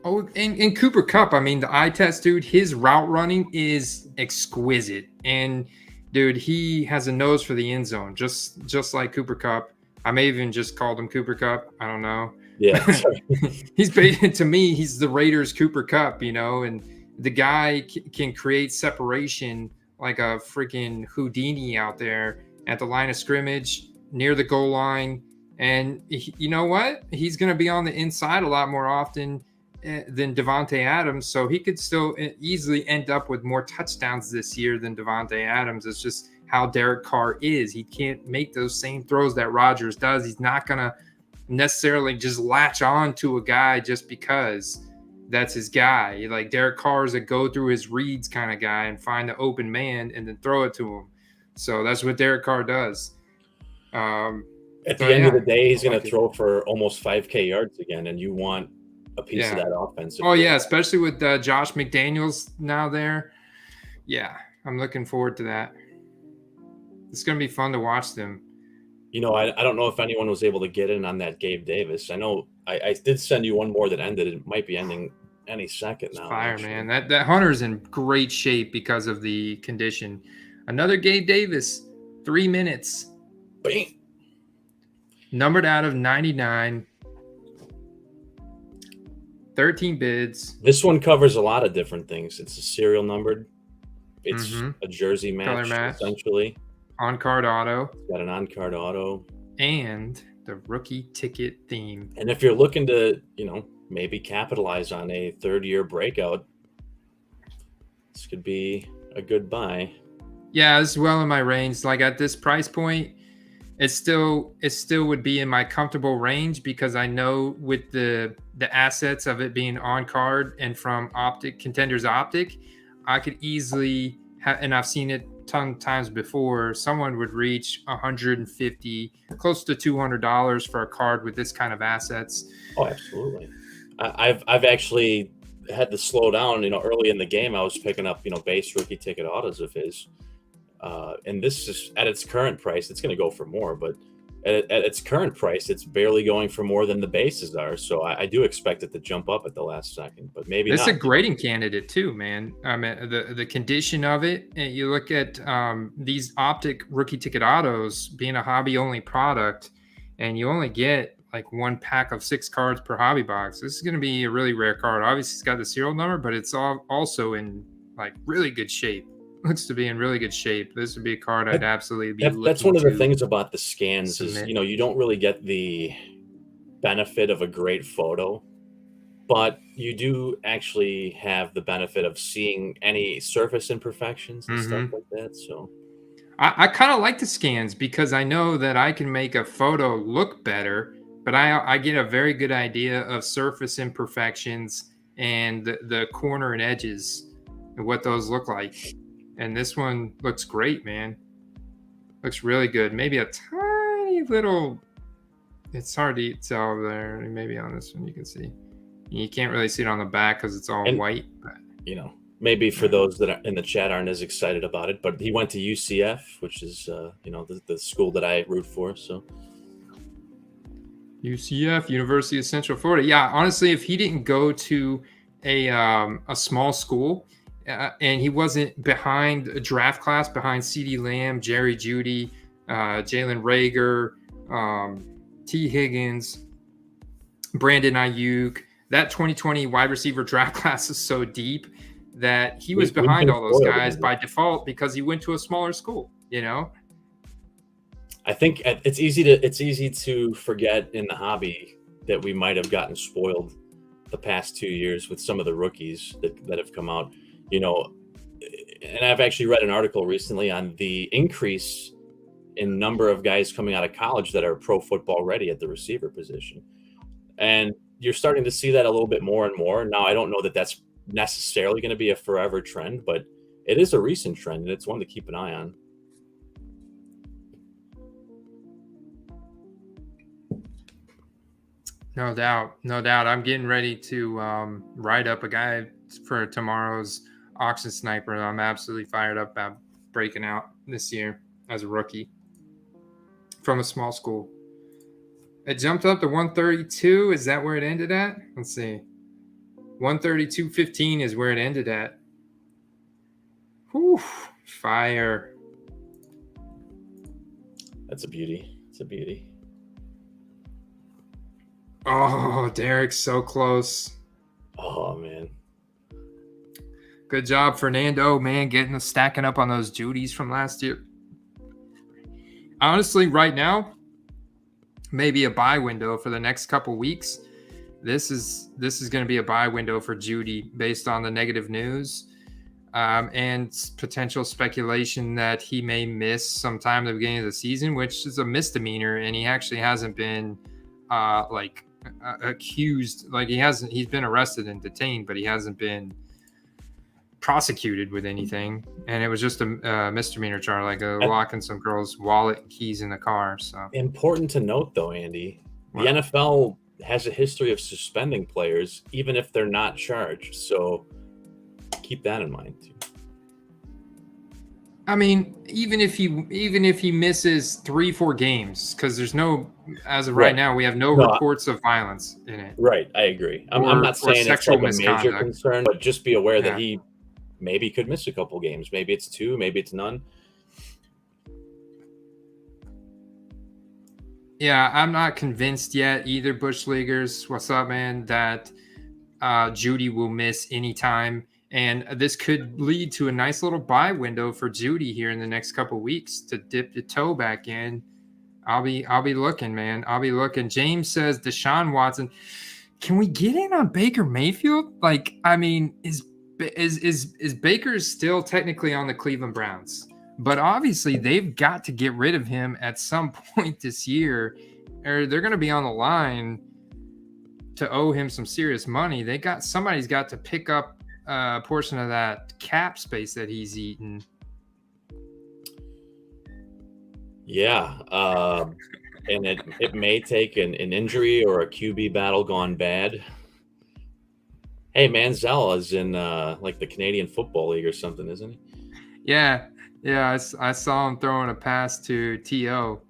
Oh, and Cooper Cup, I mean, the eye test, dude, his route running is exquisite. And, dude, he has a nose for the end zone, just like Cooper Cup. I may even just called him Cooper Cup. I don't know. Yeah. To me, he's the Raiders Cooper Cup, and the guy can create separation like a freaking Houdini out there at the line of scrimmage, near the goal line. And you know what? He's going to be on the inside a lot more often than Devontae Adams. So he could still easily end up with more touchdowns this year than Devontae Adams. It's just how Derek Carr is. He can't make those same throws that Rodgers does. He's not going to necessarily just latch on to a guy just because that's his guy. Like, Derek Carr is a go through his reads kind of guy and find the open man and then throw it to him. So that's what Derek Carr does. At the end of the day, he's going to throw for almost 5K yards again, and you want a piece of that offense. Oh, yeah, especially with Josh McDaniels now there. Yeah, I'm looking forward to that. It's going to be fun to watch them. I don't know if anyone was able to get in on that Gabe Davis. I know I did send you one more that ended. It might be ending any second now. Fire, actually. Man. That Hunter's in great shape because of the condition. Another Gabe Davis, 3 minutes. Bam. Numbered out of 99. 13 bids. This one covers a lot of different things. It's a serial numbered. It's a jersey match, essentially. On-card auto. It's got an on-card auto. And the rookie ticket theme. And if you're looking to, maybe capitalize on a third-year breakout, this could be a good buy. Yeah, it's well in my range. Like, at this price point, it still would be in my comfortable range, because I know with the assets of it being on card and from Contenders Optic, I could easily have, and I've seen it ton of times before, someone would reach $150, close to $200 for a card with this kind of assets. Oh, absolutely. I've actually had to slow down. Early in the game, I was picking up base rookie ticket autos of his. And this is at its current price. It's going to go for more, but at its current price, it's barely going for more than the bases are. So I do expect it to jump up at the last second, but maybe This is not. a grading candidate too, man. I mean, the condition of it, and you look at these optic rookie ticket autos being a hobby only product, and you only get like one pack of 6 cards per hobby box. This is going to be a really rare card. Obviously, it's got the serial number, but it's also in like really good shape. Looks to be in really good shape. This would be a card I'd absolutely be. That's one of the things about the scans is, submit. you know, you don't really get the benefit of a great photo, but you do actually have the benefit of seeing any surface imperfections and stuff like that. So I kind of like the scans because I know that I can make a photo look better, but I get a very good idea of surface imperfections and the corner and edges and what those look like. And this one looks great, man. Looks really good. Maybe a tiny little, it's hard to tell there. Maybe on this one you can see. You can't really see it on the back because it's all white. But you know, maybe for those that are in the chat aren't as excited about it, but he went to UCF, which is, you know, the school that I root for. So UCF, University of Central Florida. Yeah, honestly, if he didn't go to a small school and he wasn't behind a draft class behind CeeDee Lamb, Jerry Jeudy, Jalen Reagor, T. Higgins, Brandon Ayuk, that 2020 wide receiver draft class is so deep that he was behind all those guys by default because he went to a smaller school, you know? I think it's easy to forget in the hobby that we might have gotten spoiled the past 2 years with some of the rookies that have come out, you know. And I've actually read an article recently on the increase in number of guys coming out of college that are pro football ready at the receiver position. And you're starting to see that a little bit more and more. Now, I don't know that that's necessarily going to be a forever trend, but it is a recent trend and it's one to keep an eye on. No doubt. No doubt. I'm getting ready to write up a guy for tomorrow's auction sniper. I'm absolutely fired up about breaking out this year as a rookie from a small school. It jumped up to 132. Is that where it ended at? Let's see. 132.15 is where it ended at. Whew. Fire. That's a beauty. It's a beauty. Oh, Derek's so close. Oh, man. Good job, Fernando, man, stacking up on those Jeudy's from last year. Honestly, right now, maybe a buy window for the next couple weeks. This is going to be a buy window for Jeudy based on the negative news and potential speculation that he may miss sometime at the beginning of the season, which is a misdemeanor, and he actually hasn't been accused. Like he's been arrested and detained, but he hasn't been prosecuted with anything. And it was just a misdemeanor charge, like locking some girl's wallet and keys in the car. So important to note, though, Andy, the NFL has a history of suspending players even if they're not charged. So keep that in mind too. I mean, even if he misses 3-4 games, because there's no, as of right now, we have no reports of violence in it. Right, I agree. I'm not saying it's like a major concern, but just be aware that he maybe could miss a couple games. Maybe it's 2, maybe it's none. Yeah, I'm not convinced yet either, Bush Leaguers. What's up, man? That Jeudy will miss any time. And this could lead to a nice little buy window for Jeudy here in the next couple of weeks to dip the toe back in. I'll be looking, man. I'll be looking. James says Deshaun Watson. Can we get in on Baker Mayfield? Like, I mean, is Baker still technically on the Cleveland Browns? But obviously they've got to get rid of him at some point this year, or they're going to be on the line to owe him some serious money. Somebody's got to pick up a portion of that cap space that he's eaten. Yeah. And it may take an injury or a QB battle gone bad. Hey, Manziel is in like the Canadian Football League or something, isn't he? Yeah. I saw him throwing a pass to T.O.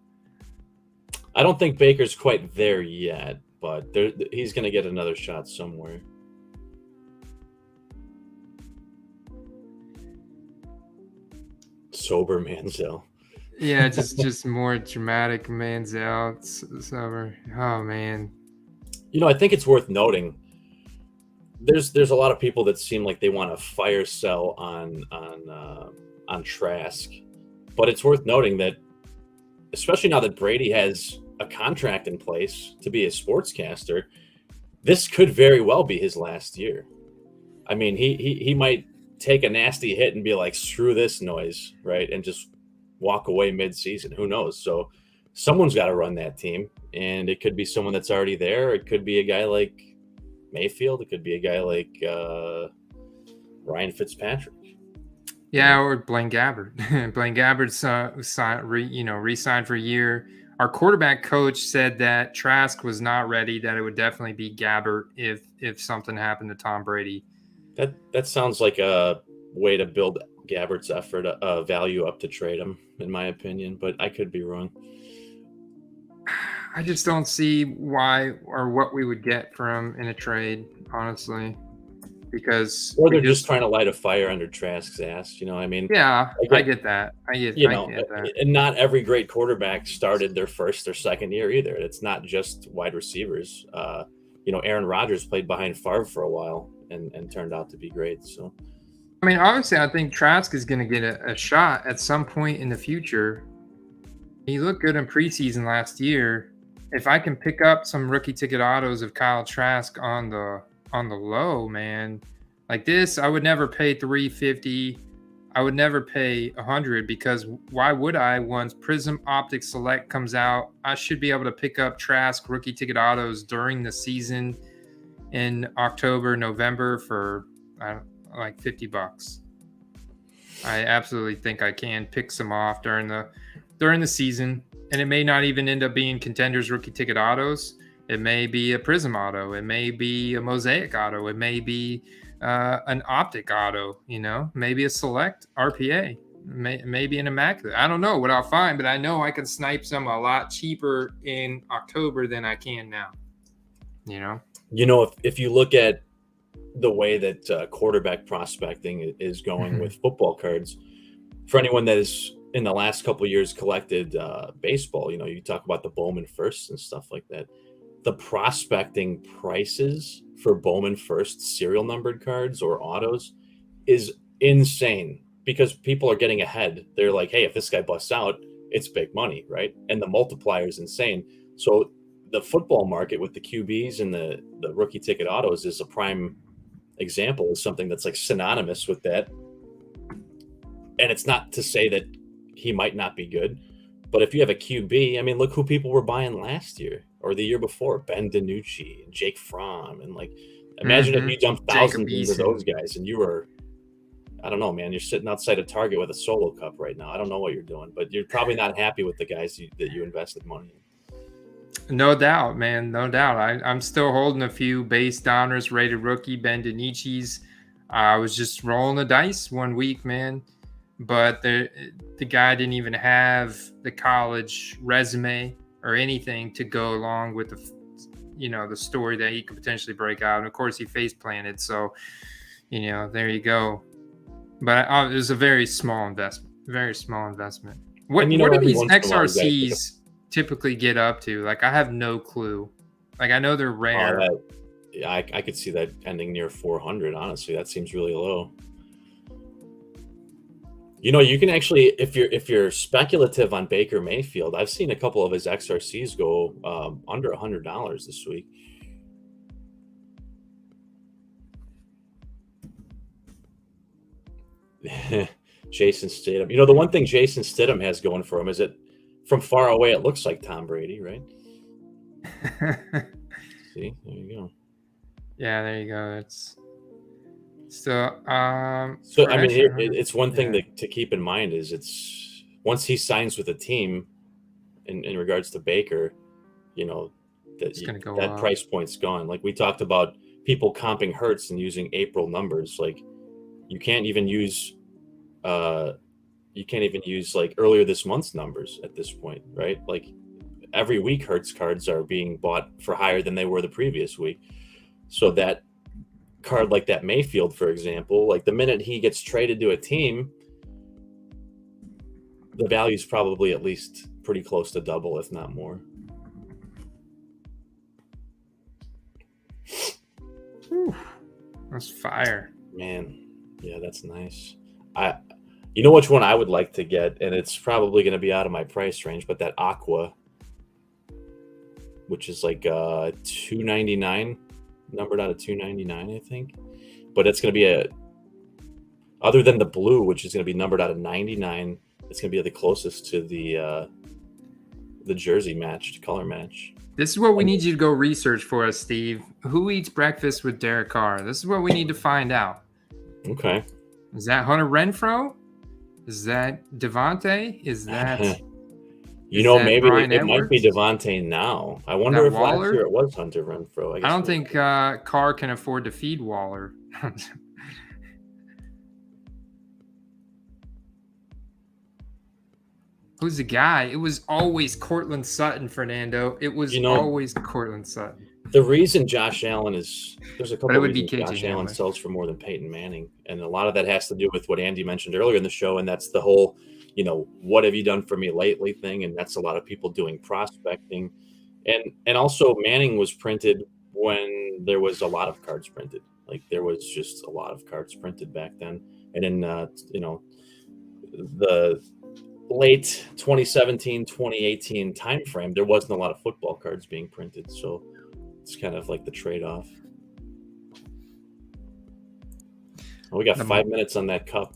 I don't think Baker's quite there yet, but he's going to get another shot somewhere. Sober Manziel. Yeah, just more dramatic Manziel. Sober. Oh man. You know, I think it's worth noting. There's a lot of people that seem like they want to fire sell on Trask, but it's worth noting that, especially now that Brady has a contract in place to be a sportscaster, this could very well be his last year. I mean, he might take a nasty hit and be like, screw this noise, right? And just walk away mid-season. Who knows? So someone's got to run that team, and it could be someone that's already there. It could be a guy like Mayfield. It could be a guy like Ryan Fitzpatrick. Yeah, or Blaine Gabbert. Blaine Gabbert re-signed for a year. Our quarterback coach said that Trask was not ready, that it would definitely be Gabbert if something happened to Tom Brady. That sounds like a way to build Gabbert's effort value up to trade him, in my opinion, but I could be wrong. I just don't see why or what we would get from in a trade, honestly, because or they're just trying to light a fire under Trask's ass. You know, I mean, yeah, I get that. I get that. And not every great quarterback started their first or second year either. It's not just wide receivers. Aaron Rodgers played behind Favre for a while and turned out to be great. So, I mean, obviously, I think Trask is going to get a shot at some point in the future. He looked good in preseason last year. If I can pick up some rookie ticket autos of Kyle Trask on the low, man, like this, I would never pay $350. I would never pay $100, because why would I? Once Prism Optic Select comes out, I should be able to pick up Trask rookie ticket autos during the season in October, November for like $50. I absolutely think I can pick some off during the season, and it may not even end up being Contenders rookie ticket autos. It may be a Prism auto. It may be a Mosaic auto. It may be an Optic auto. Maybe a Select RPA. Maybe an Immaculate. I don't know what I'll find, but I know I can snipe some a lot cheaper in October than I can now. If you look at the way that quarterback prospecting is going with football cards, for anyone that is in the last couple of years collected baseball, you talk about the Bowman firsts and stuff like that. The prospecting prices for Bowman first serial numbered cards or autos is insane, because people are getting ahead. They're like, hey, if this guy busts out, it's big money, right? And the multiplier is insane. So the football market with the QBs and the rookie ticket autos is a prime example of something that's like synonymous with that. And it's not to say that he might not be good, but if you have a QB, I mean, look who people were buying last year or the year before: Ben DiNucci and Jake Fromm. And like, imagine if you dumped thousands into those guys and you were, I don't know, man, you're sitting outside a Target with a Solo Cup right now. I don't know what you're doing, but you're probably not happy with the guys that you invested money in. No doubt, man. No doubt. I'm still holding a few base downers rated rookie Ben DiNucci's. I was just rolling the dice one week, man. But the guy didn't even have the college resume or anything to go along with the story that he could potentially break out. And of course, he face planted. So, there you go. But it was a very small investment. Very small investment. What do these XRCs typically get up to? Like, I have no clue. Like, I know they're rare. I could see that ending near 400. Honestly, that seems really low. You can actually, if you're speculative on Baker Mayfield, I've seen a couple of his XRCs go under $100 this week. Jason Statham. The one thing Jason Statham has going for him is that from far away it looks like Tom Brady, right? See, there you go. Yeah, there you go. It's so. So I mean, it's one thing to keep in mind is it's once he signs with a team, in regards to Baker, that price point's gone. Like we talked about, people comping Hurts and using April numbers. Like you can't even use like earlier this month's numbers at this point, right? Like every week Hertz cards are being bought for higher than they were the previous week. So that card like that Mayfield, for example, like the minute he gets traded to a team, the value is probably at least pretty close to double, if not more. Whew, that's fire. Man, yeah, that's nice. You know which one I would like to get, and it's probably going to be out of my price range, but that Aqua, which is like $299, numbered out of $299, I think. But it's going to be other than the blue, which is going to be numbered out of $99, it's going to be the closest to the jersey matched color match. This is what we need you to go research for us, Steve. Who eats breakfast with Derek Carr? This is what we need to find out. Okay. Is that Hunter Renfrow? Is that Devontae? Is that maybe Bryan it might be Edwards? Devontae now. I wonder if Waller? last year it was Hunter Renfrow. I don't think Carr can afford to feed Waller. Who's the guy? It was always Cortland Sutton, Fernando. It was always Cortland Sutton. The reason Josh Allen there's a couple of reasons Josh KJ Allen sells for more than Peyton Manning. And a lot of that has to do with what Andy mentioned earlier in the show. And that's the whole, what have you done for me lately thing. And that's a lot of people doing prospecting. And also Manning was printed when there was a lot of cards printed. Like there was just a lot of cards printed back then. And in, the late 2017, 2018 timeframe, there wasn't a lot of football cards being printed. So it's kind of like the trade-off. Well, we got 5 minutes on that cup.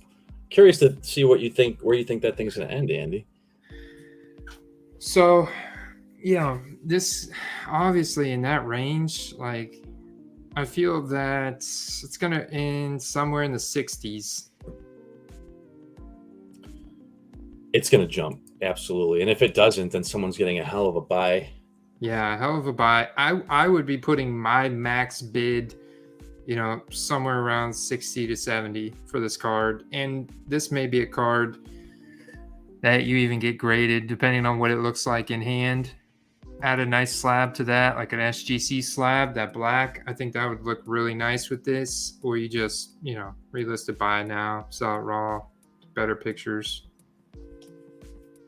Curious to see where you think that thing's going to end, Andy. So, this obviously in that range, like I feel that it's going to end somewhere in the 60s. It's going to jump, absolutely. And if it doesn't, then someone's getting a hell of a buy. Yeah, hell of a buy. I would be putting my max bid, somewhere around 60 to 70 for this card. And this may be a card that you even get graded depending on what it looks like in hand. Add a nice slab to that, like an SGC slab, that black. I think that would look really nice with this. Or you just, relist it, buy it now, sell it raw, better pictures.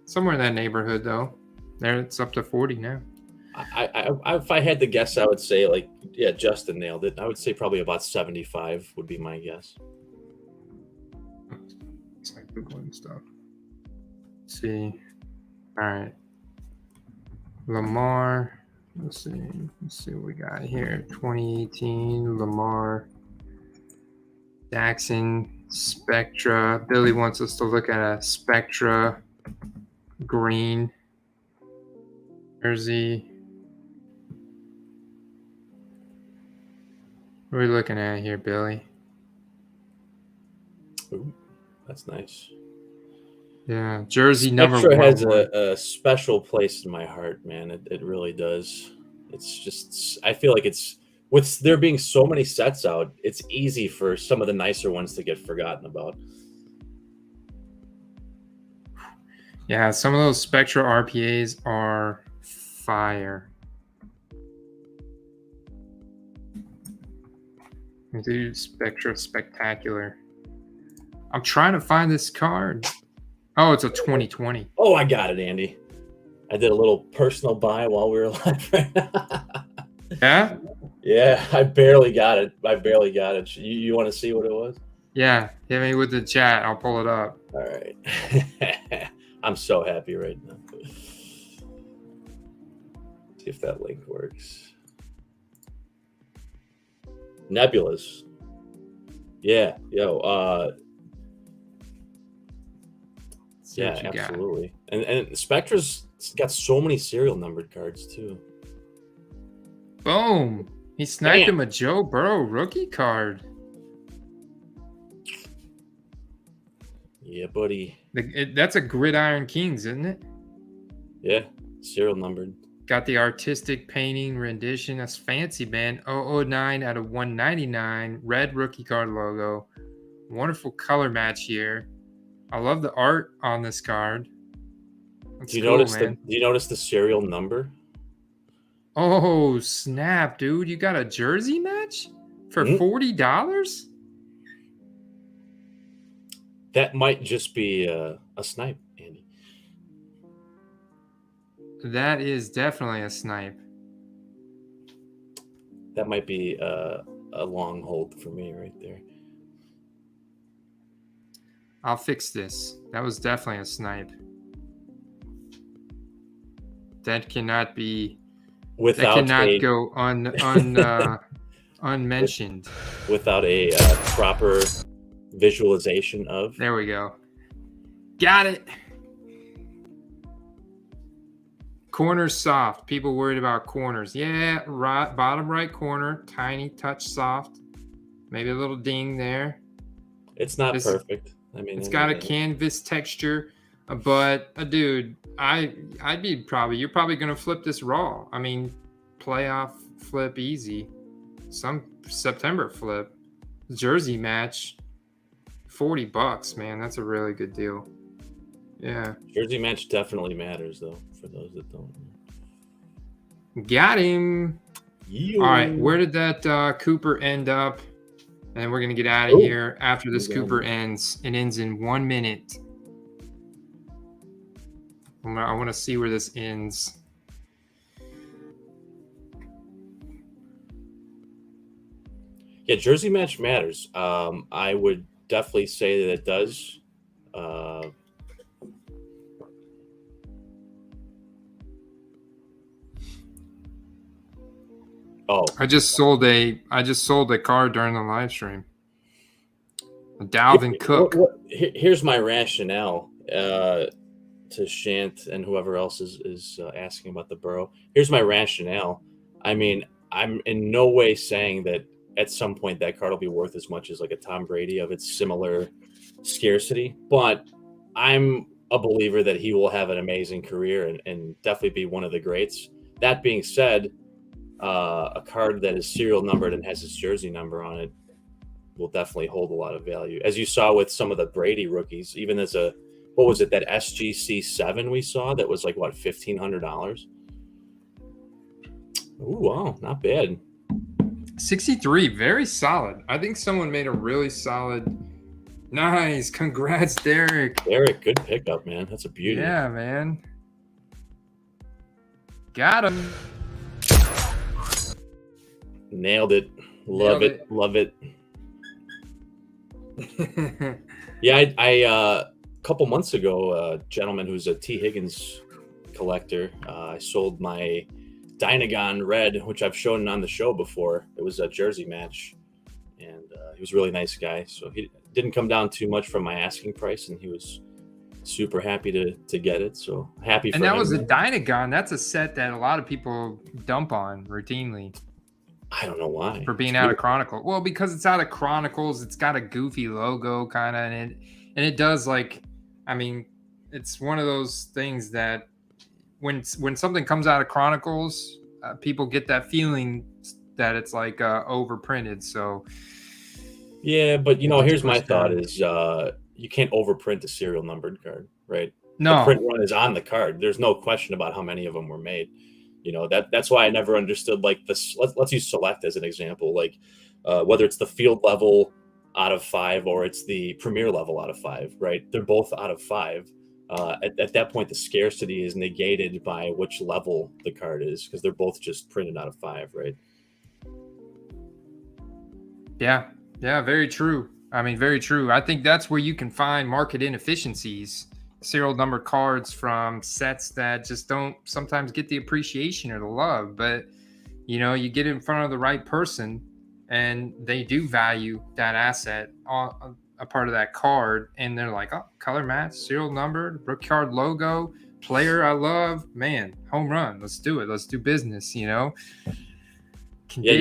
Somewhere in that neighborhood, though. There, it's up to 40 now. If I had to guess, I would say Justin nailed it. I would say probably about 75 would be my guess. It's like Googling stuff. Let's see. All right. Lamar. Let's see what we got here. 2018 Lamar. Jackson Spectra. Billy wants us to look at a Spectra green jersey. What are we looking at here, Billy? Ooh, that's nice. Yeah, jersey number Spectra 1. has a special place in my heart, man. It really does. It's just, I feel like with there being so many sets out, it's easy for some of the nicer ones to get forgotten about. Yeah, some of those Spectra RPAs are fire. Dude, Spectra Spectacular. I'm trying to find this card. Oh, it's a 2020. Oh, I got it, Andy. I did a little personal buy while we were live right now. Yeah? Yeah, I barely got it. You want to see what it was? Yeah, hit me with the chat. I'll pull it up. All right. I'm so happy right now. See if that link works. Nebulas. Yeah, yeah, absolutely. And Spectra's got so many serial numbered cards too. Boom. He sniped him a Joe Burrow rookie card. Yeah, buddy. That's a Gridiron Kings, isn't it? Yeah, serial numbered. Got the artistic painting rendition. That's fancy, man. 009 out of 199. Red rookie card logo. Wonderful color match here. I love the art on this card. That's Do you cool, notice man. do you notice the serial number? Oh, snap, dude. You got a jersey match for $40? That might just be a snipe, Andy. That is definitely a snipe. That might be a long hold for me right there. I'll fix this. That was definitely a snipe. That cannot be. Without that cannot go unmentioned. Without a proper visualization of. There we go. Got it. Corners soft. People worried about corners. Yeah, right, bottom right corner, tiny touch soft. Maybe a little ding there. It's not perfect. I mean, it's got a canvas texture, but dude, I'd be you're probably gonna flip this raw. I mean, playoff flip easy. Some September flip. Jersey match. $40, man. That's a really good deal. Yeah. Jersey match definitely matters, though, for those that don't. Got him. Yo. All right. Where did that Cooper end up? And we're going to get out of here after this Cooper ends. It ends in 1 minute. I want to see where this ends. Yeah, jersey match matters. I would definitely say that it does. I just sold a card during the live stream. Dalvin Cook. Here's my rationale to Shant and whoever else is asking about the Burrow. Here's my rationale. I mean, I'm in no way saying that at some point that card will be worth as much as like a Tom Brady of its similar scarcity, but I'm a believer that he will have an amazing career and definitely be one of the greats. That being said, a card that is serial numbered and has his jersey number on it will definitely hold a lot of value. As you saw with some of the Brady rookies, even as that SGC 7 we saw that was like what, $1,500? Ooh, wow, not bad. 63, very solid. I think someone made a really solid. Nice, congrats, Derek. Derek, good pickup, man. That's a beauty. Yeah, man. Got him. Nailed it. Love it. Yeah, I a couple months ago, a gentleman who's a T. Higgins collector, I sold my Dynagon Red, which I've shown on the show before. It was a jersey match, and he was a really nice guy. So he didn't come down too much from my asking price, and he was super happy to get it. So happy for him. And that was a Dynagon. That's a set that a lot of people dump on routinely. I don't know why. For being out of Chronicles. Well, because it's out of Chronicles, it's got a goofy logo kind of, and it does, like, I mean, it's one of those things that when something comes out of Chronicles, people get that feeling that it's like overprinted. So yeah, but here's my thought: is you can't overprint a serial numbered card, right? No, the print run is on the card. There's no question about how many of them were made. That's why I never understood, like, this. Let's use Select as an example, like whether it's the field level out of 5 or it's the premier level out of 5, right? They're both out of 5. At that point, the scarcity is negated by which level the card is, because they're both just printed out of 5, right? Yeah, very true. I mean, very true. I think that's where you can find market inefficiencies. Serial number cards from sets that just don't sometimes get the appreciation or the love, but you get in front of the right person and they do value that asset, a part of that card, and they're like, oh, color match, serial numbered, rookie card logo, player I love, man, home run, let's do it, let's do business. Yeah,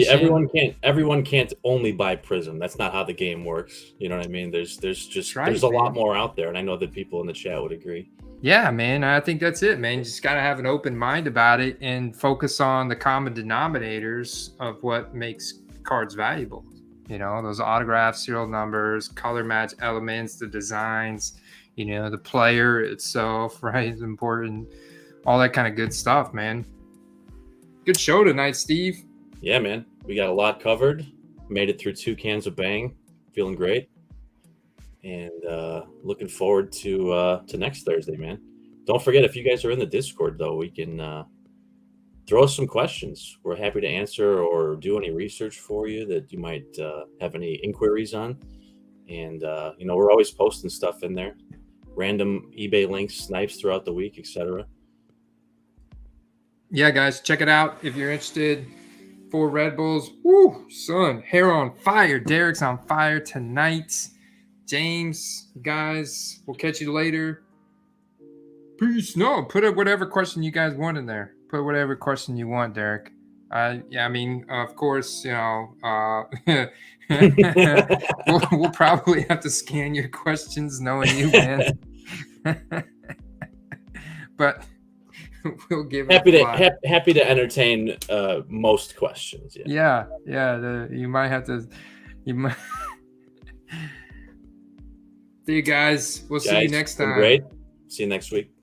everyone can't only buy Prism. That's not how the game works. You know what I mean? There's a lot more out there, and I know that people in the chat would agree. Yeah, man, I think that's it, man. You just got to have an open mind about it and focus on the common denominators of what makes cards valuable. You know, those autographs, serial numbers, color match elements, the designs, you know, the player itself, right? Is important. All that kind of good stuff, man. Good show tonight, Steve. Yeah, man. We got a lot covered. Made it through 2 cans of Bang. Feeling great. And looking forward to next Thursday, man. Don't forget, if you guys are in the Discord, though, we can throw us some questions. We're happy to answer or do any research for you that you might have any inquiries on. And, you know, we're always posting stuff in there. Random eBay links, snipes throughout the week, etc. Yeah, guys, check it out if you're interested. 4 Red Bulls. Woo, son, hair on fire. Derek's on fire tonight. James, guys, we'll catch you later. Peace. No, put up whatever question you guys want in there. Put whatever question you want, Derek. Yeah, I mean, of course, you know, we'll probably have to scan your questions, knowing you, man. But we'll give it happy to entertain most questions. Yeah. You might have to. See you guys. We'll see you next time. Great. See you next week.